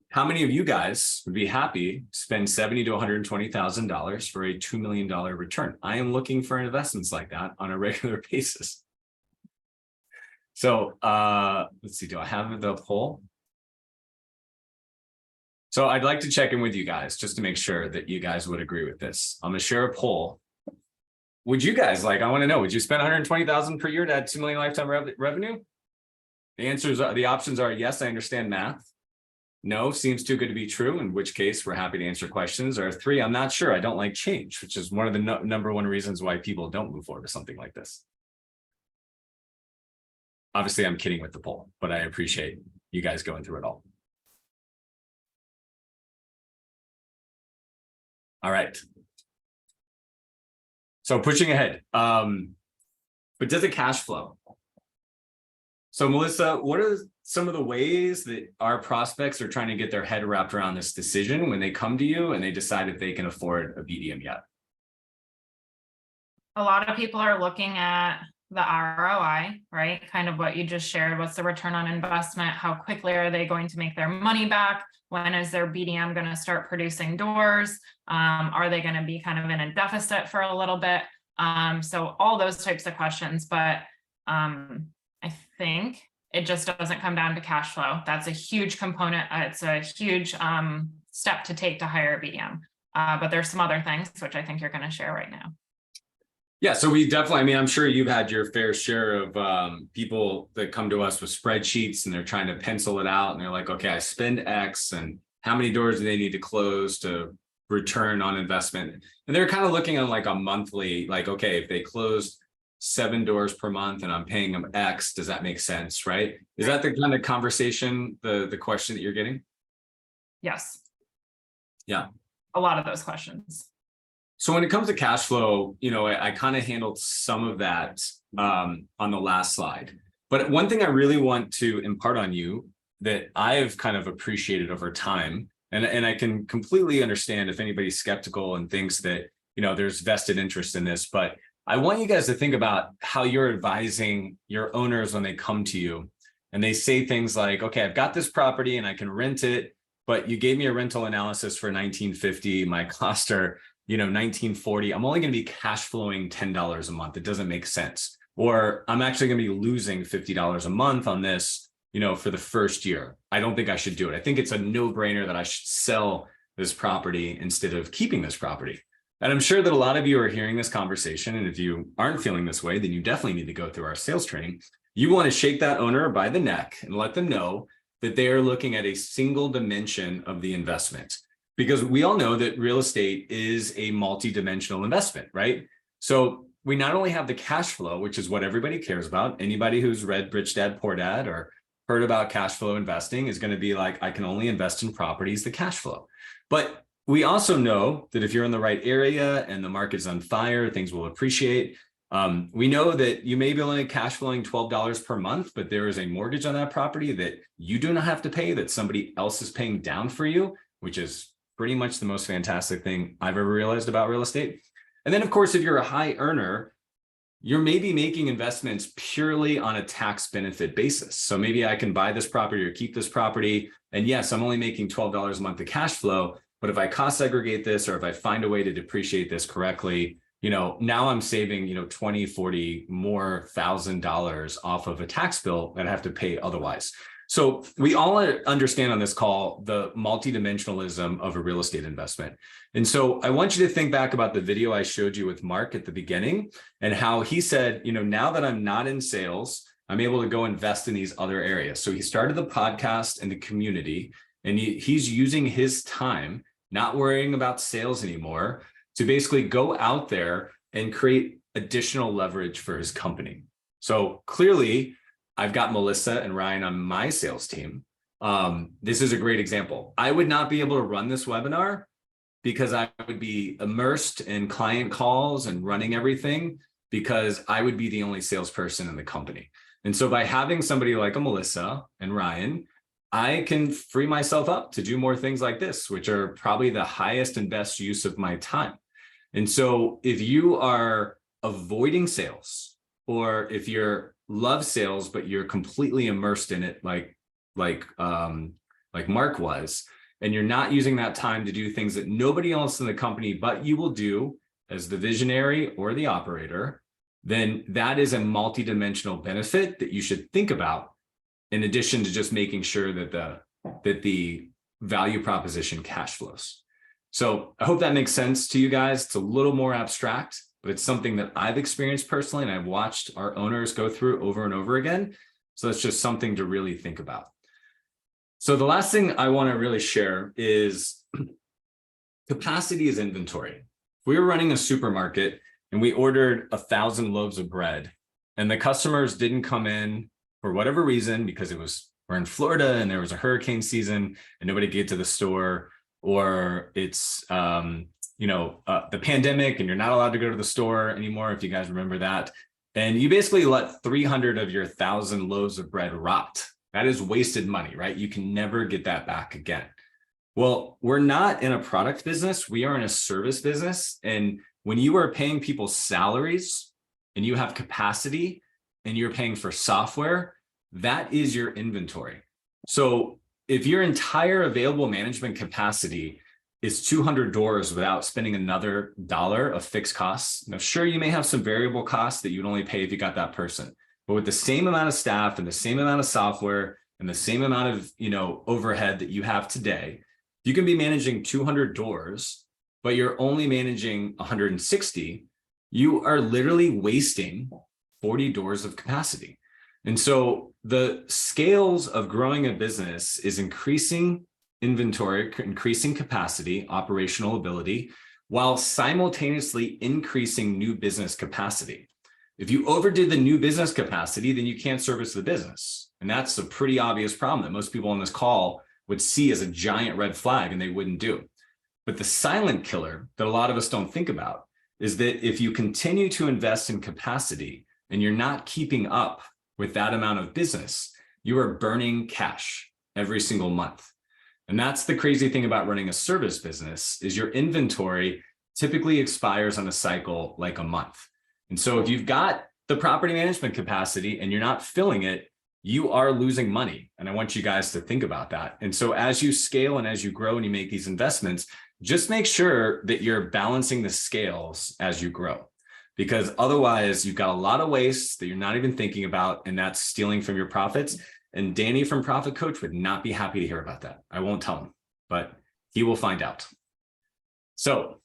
how many of you guys would be happy to spend $70,000 to $120,000 for a $2 million return? I am looking for investments like that on a regular basis. So let's see, do I have the poll? So I'd like to check in with you guys just to make sure that you guys would agree with this. I'm gonna share a poll. Would you guys I want to know, would you spend $120,000 per year to add 2 million lifetime revenue? The options are yes, I understand math. No, seems too good to be true, in which case we're happy to answer questions. Or 3, I'm not sure, I don't like change, which is one of the number one reasons why people don't move forward with something like this. Obviously, I'm kidding with the poll, but I appreciate you guys going through it all. All right. So pushing ahead, but does it cash flow? So Melissa, what are some of the ways that our prospects are trying to get their head wrapped around this decision when they come to you and they decide if they can afford a BDM yet? A lot of people are looking at the ROI, right? Kind of what you just shared. What's the return on investment? How quickly are they going to make their money back? When is their BDM going to start producing doors? Are they going to be kind of in a deficit for a little bit? So all those types of questions, but I think it just doesn't come down to cash flow. That's a huge component. It's a huge step to take to hire a BDM. But there's some other things which I think you're going to share right now. Yeah, so we definitely, I mean, I'm sure you've had your fair share of people that come to us with spreadsheets and they're trying to pencil it out and they're like, okay, I spend X and how many doors do they need to close to return on investment? And they're kind of looking on like a monthly, like, okay, if they closed 7 doors per month and I'm paying them X, does that make sense, right? Is that the kind of conversation, the question that you're getting? Yes. Yeah. A lot of those questions. So when it comes to cash flow, you know, I kind of handled some of that on the last slide. But one thing I really want to impart on you that I've kind of appreciated over time, and I can completely understand if anybody's skeptical and thinks that, you know, there's vested interest in this, but I want you guys to think about how you're advising your owners when they come to you and they say things like, okay, I've got this property and I can rent it, but you gave me a rental analysis for $1,950, my costs are, you know, $1,940. I'm only going to be cash flowing $10 a month. It doesn't make sense. Or I'm actually going to be losing $50 a month on this, you know, for the first year. I don't think I should do it. I think it's a no-brainer that I should sell this property instead of keeping this property. And I'm sure that a lot of you are hearing this conversation. And if you aren't feeling this way, then you definitely need to go through our sales training. You want to shake that owner by the neck and let them know that they are looking at a single dimension of the investment. Because we all know that real estate is a multi-dimensional investment, right? So we not only have the cash flow, which is what everybody cares about. Anybody who's read Rich Dad, Poor Dad or heard about cash flow investing is going to be like, I can only invest in properties, the cash flow. But we also know that if you're in the right area and the market's on fire, things will appreciate. We know that you may be only cash flowing $12 per month, but there is a mortgage on that property that you do not have to pay, that somebody else is paying down for you, which is pretty much the most fantastic thing I've ever realized about real estate. And then, of course, if you're a high earner, you're maybe making investments purely on a tax benefit basis. So maybe I can buy this property or keep this property. And yes, I'm only making $12 a month of cash flow. But if I cost segregate this, or if I find a way to depreciate this correctly, now I'm saving, 20, 40 more $1,000 off of a tax bill that I have to pay otherwise. So we all understand on this call the multidimensionalism of a real estate investment. And so I want you to think back about the video I showed you with Mark at the beginning and how he said, now that I'm not in sales, I'm able to go invest in these other areas. So he started the podcast and the community, and he's using his time, not worrying about sales anymore, to basically go out there and create additional leverage for his company. So clearly, I've got Melissa and Ryan on my sales team. This is a great example. I would not be able to run this webinar because I would be immersed in client calls and running everything because I would be the only salesperson in the company. And so by having somebody like a Melissa and Ryan, I can free myself up to do more things like this, which are probably the highest and best use of my time. And so if you are avoiding sales, or if you're love sales, but you're completely immersed in it, like Mark was, and you're not using that time to do things that nobody else in the company but you will do as the visionary or the operator, then that is a multidimensional benefit that you should think about, in addition to just making sure that the value proposition cash flows. So I hope that makes sense to you guys. It's a little more abstract, but it's something that I've experienced personally, and I've watched our owners go through over and over again. So it's just something to really think about. So the last thing I want to really share is capacity is inventory. If we were running a supermarket and we ordered 1,000 loaves of bread, and the customers didn't come in for whatever reason, because we're in Florida and there was a hurricane season and nobody get to the store, or it's the pandemic and you're not allowed to go to the store anymore, if you guys remember that, and you basically let 300 of your 1,000 loaves of bread rot. That is wasted money, right? You can never get that back again. Well, we're not in a product business, we are in a service business. And when you are paying people salaries and you have capacity and you're paying for software, that is your inventory. So if your entire available management capacity is 200 doors without spending another dollar of fixed costs, now sure, you may have some variable costs that you'd only pay if you got that person, but with the same amount of staff and the same amount of software and the same amount of overhead that you have today, you can be managing 200 doors, but you're only managing 160. You are literally wasting 40 doors of capacity. And so the scales of growing a business is increasing inventory, increasing capacity, operational ability, while simultaneously increasing new business capacity. If you overdid the new business capacity, then you can't service the business. And that's a pretty obvious problem that most people on this call would see as a giant red flag and they wouldn't do. But the silent killer that a lot of us don't think about is that if you continue to invest in capacity and you're not keeping up with that amount of business, you are burning cash every single month. And that's the crazy thing about running a service business, is your inventory typically expires on a cycle like a month. And so if you've got the property management capacity and you're not filling it, you are losing money. And I want you guys to think about that. And so as you scale and as you grow and you make these investments, just make sure that you're balancing the scales as you grow, because otherwise you've got a lot of waste that you're not even thinking about, and that's stealing from your profits. And Danny from Profit Coach would not be happy to hear about that. I won't tell him, but he will find out. So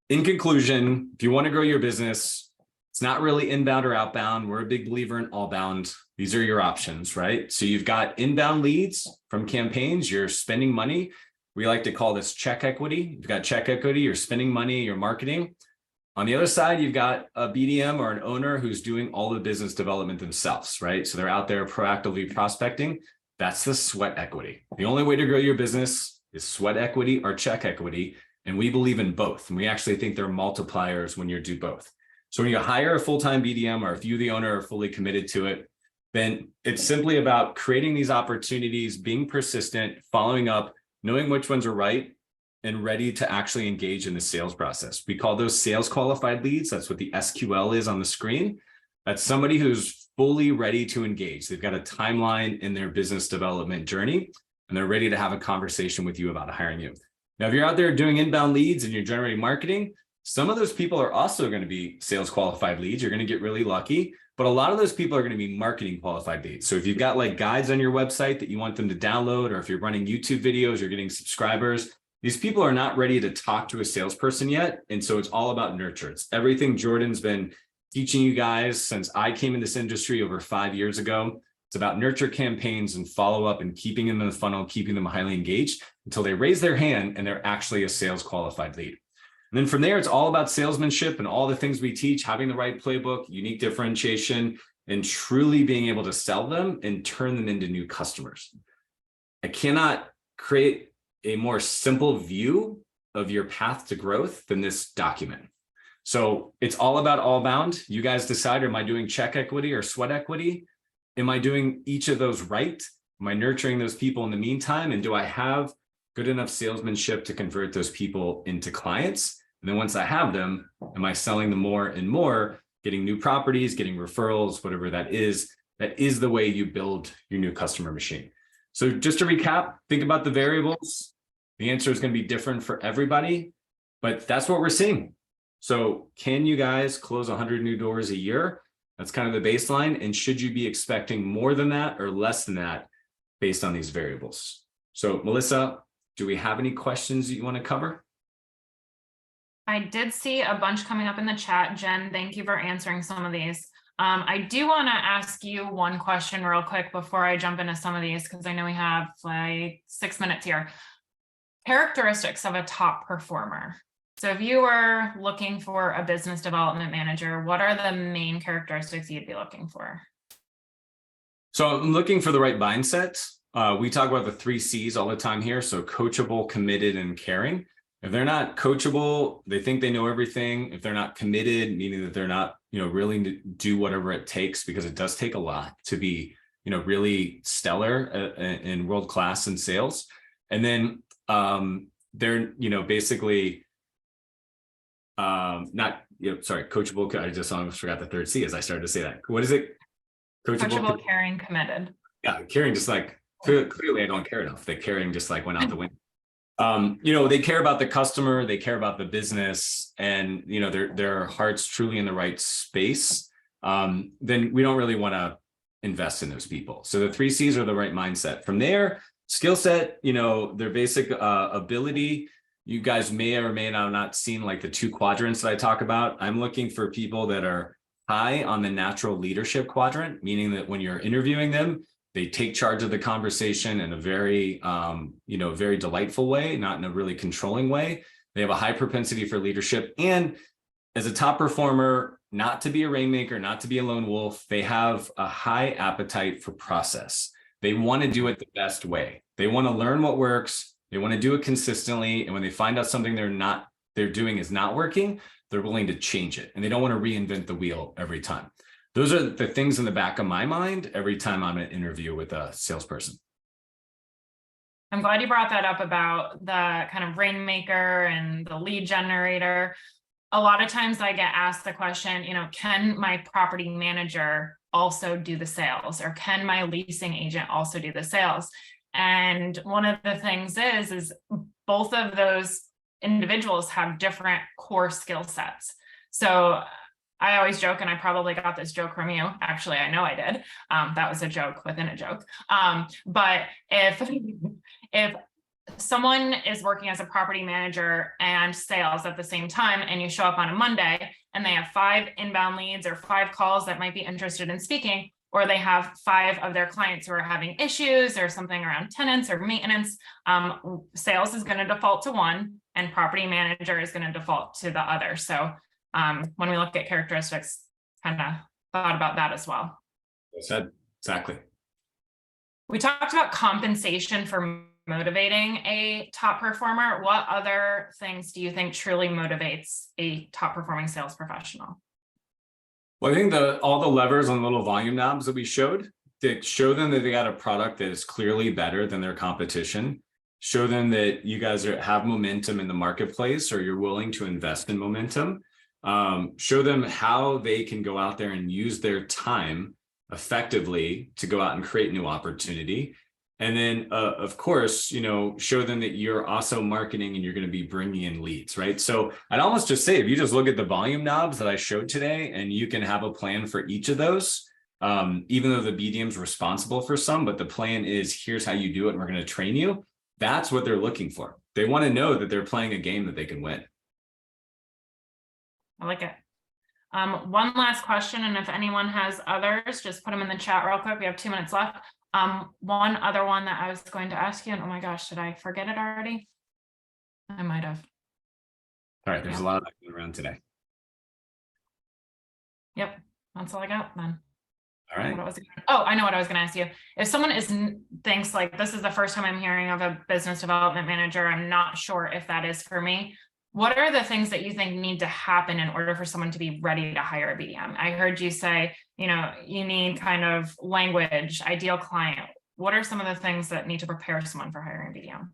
in conclusion, if you want to grow your business, it's not really inbound or outbound. We're a big believer in all bound. These are your options, right? So you've got inbound leads from campaigns. You're spending money. We like to call this check equity. You've got check equity, you're spending money, you're marketing. On the other side, you've got a BDM or an owner who's doing all the business development themselves, right? So they're out there proactively prospecting. That's the sweat equity. The only way to grow your business is sweat equity or check equity. And we believe in both. And we actually think they're multipliers when you do both. So when you hire a full-time BDM, or if you, the owner, are fully committed to it, then it's simply about creating these opportunities, being persistent, following up, knowing which ones are right, and ready to actually engage in the sales process. We call those sales qualified leads. That's what the SQL is on the screen. That's somebody who's fully ready to engage. They've got a timeline in their business development journey, and they're ready to have a conversation with you about hiring you. Now, if you're out there doing inbound leads and you're generating marketing, Some of those people are also going to be sales qualified leads. You're going to get really lucky, but a lot of those people are going to be marketing qualified leads. So if you've got like guides on your website that you want them to download, or if you're running YouTube videos, you're getting subscribers, these people are not ready to talk to a salesperson yet. And so it's all about nurture. It's everything Jordan's been teaching you guys since I came in this industry over 5 years ago. It's about nurture campaigns and follow up and keeping them in the funnel, keeping them highly engaged until they raise their hand and they're actually a sales qualified lead. And then from there, it's all about salesmanship and all the things we teach, having the right playbook, unique differentiation, and truly being able to sell them and turn them into new customers. I cannot create a more simple view of your path to growth than this document. So it's all about all bound. You guys decide, am I doing check equity or sweat equity? Am I doing each of those right? Am I nurturing those people in the meantime? And do I have good enough salesmanship to convert those people into clients? And then once I have them, am I selling them more and more, getting new properties, getting referrals, whatever that is the way you build your new customer machine. So just to recap, think about the variables. The answer is going to be different for everybody, but that's what we're seeing. So can you guys close 100 new doors a year? That's kind of the baseline. And should you be expecting more than that or less than that based on these variables? So Melissa, do we have any questions that you want to cover? I did see a bunch coming up in the chat. Jen, thank you for answering some of these. I do want to ask you one question real quick before I jump into some of these, because I know we have like 6 minutes here. Characteristics of a top performer. So if you were looking for a business development manager, what are the main characteristics you'd be looking for? So I'm looking for the right mindset. We talk about the 3 C's all the time here. So coachable, committed, and caring. If they're not coachable, they think they know everything. If they're not committed, meaning that they're not, willing to do whatever it takes, because it does take a lot to be, really stellar and world-class in sales. And then they're, basically not, coachable. I just almost forgot the 3rd C as I started to say that. What is it? Coachable, caring, committed. Yeah, caring, just like clearly I don't care enough. The caring just like went out the window. They care about the customer, they care about the business, and their heart's truly in the right space. Then we don't really want to invest in those people. So the 3 C's are the right mindset. From there, skill set, their basic ability. You guys may or may not seen like the 2 quadrants that I talk about. I'm looking for people that are high on the natural leadership quadrant, meaning that when you're interviewing them, they take charge of the conversation in a very, very delightful way, not in a really controlling way. They have a high propensity for leadership. And as a top performer, not to be a rainmaker, not to be a lone wolf, they have a high appetite for process. They want to do it the best way. They want to learn what works. They want to do it consistently. And when they find out something they're doing is not working, they're willing to change it. And they don't want to reinvent the wheel every time. Those are the things in the back of my mind every time I'm in an interview with a salesperson. I'm glad you brought that up about the kind of rainmaker and the lead generator. A lot of times I get asked the question, can my property manager also do the sales, or can my leasing agent also do the sales? And one of the things is both of those individuals have different core skill sets. So I always joke, and I probably got this joke from you. Actually, I know I did. That was a joke within a joke. But if someone is working as a property manager and sales at the same time, and you show up on a Monday and they have 5 inbound leads or 5 calls that might be interested in speaking, or they have 5 of their clients who are having issues or something around tenants or maintenance, sales is going to default to one and property manager is going to default to the other. So when we look at characteristics, kind of thought about that as well. I said, exactly. We talked about compensation for motivating a top performer. What other things do you think truly motivates a top performing sales professional? Well, I think all the levers on the little volume knobs that we showed, that show them that they got a product that is clearly better than their competition. Show them that you guys have momentum in the marketplace, or you're willing to invest in momentum. Show them how they can go out there and use their time effectively to go out and create new opportunity. And then, of course, show them that you're also marketing and you're going to be bringing in leads, right? So I'd almost just say, if you just look at the volume knobs that I showed today, and you can have a plan for each of those, even though the BDM is responsible for some, but the plan is, here's how you do it, and we're going to train you. That's what they're looking for. They want to know that they're playing a game that they can win. I like it. One last question, and if anyone has others, just put them in the chat real quick. We have 2 minutes left. One other one that I was going to ask you, and oh my gosh, did I forget it already? I might have. All right, there's a lot of that going around today. Yep, that's all I got then. All right. I know what I was going to ask you. If someone thinks like, this is the first time I'm hearing of a business development manager, I'm not sure if that is for me. What are the things that you think need to happen in order for someone to be ready to hire a BDM? I heard you say, you need kind of language, ideal client. What are some of the things that need to prepare someone for hiring a BDM?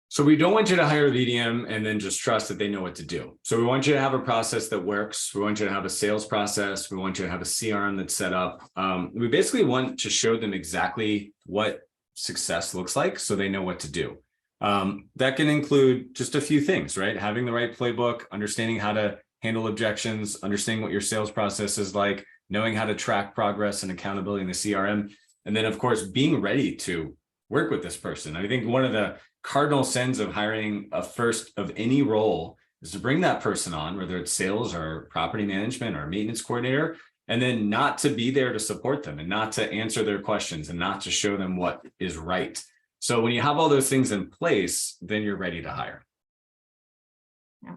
So we don't want you to hire a BDM and then just trust that they know what to do. So we want you to have a process that works. We want you to have a sales process. We want you to have a CRM that's set up. We basically want to show them exactly what success looks like, so they know what to do. That can include just a few things, right? Having the right playbook, understanding how to handle objections, understanding what your sales process is like, knowing how to track progress and accountability in the CRM. And then, of course, being ready to work with this person. I think one of the cardinal sins of hiring a first of any role is to bring that person on, whether it's sales or property management or maintenance coordinator, and then not to be there to support them and not to answer their questions and not to show them what is right. So when you have all those things in place, then you're ready to hire. Yeah.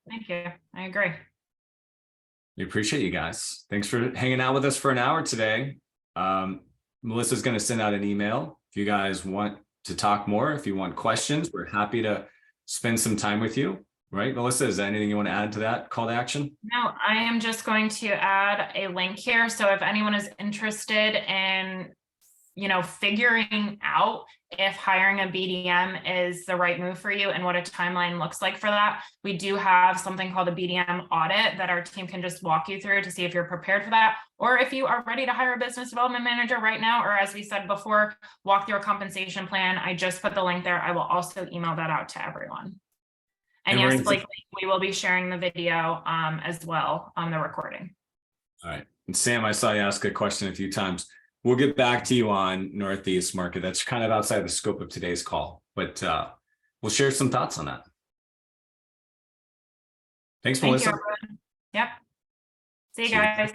Thank you. I agree. We appreciate you guys. Thanks for hanging out with us for an hour today. Melissa's going to send out an email. If you guys want to talk more, if you want questions, we're happy to spend some time with you. Right, Melissa, is there anything you want to add to that call to action? No, I am just going to add a link here. So if anyone is interested in figuring out if hiring a BDM is the right move for you and what a timeline looks like for that, we do have something called a BDM audit that our team can just walk you through to see if you're prepared for that, or if you are ready to hire a business development manager right now, or as we said before, walk through a compensation plan. I just put the link there. I will also email that out to everyone. And yes, Blake, we will be sharing the video as well on the recording. All right. And Sam, I saw you ask a question a few times. We'll get back to you on Northeast market. That's kind of outside the scope of today's call, but we'll share some thoughts on that. Thanks, Melissa. Thank you, everyone. Yep. See you guys.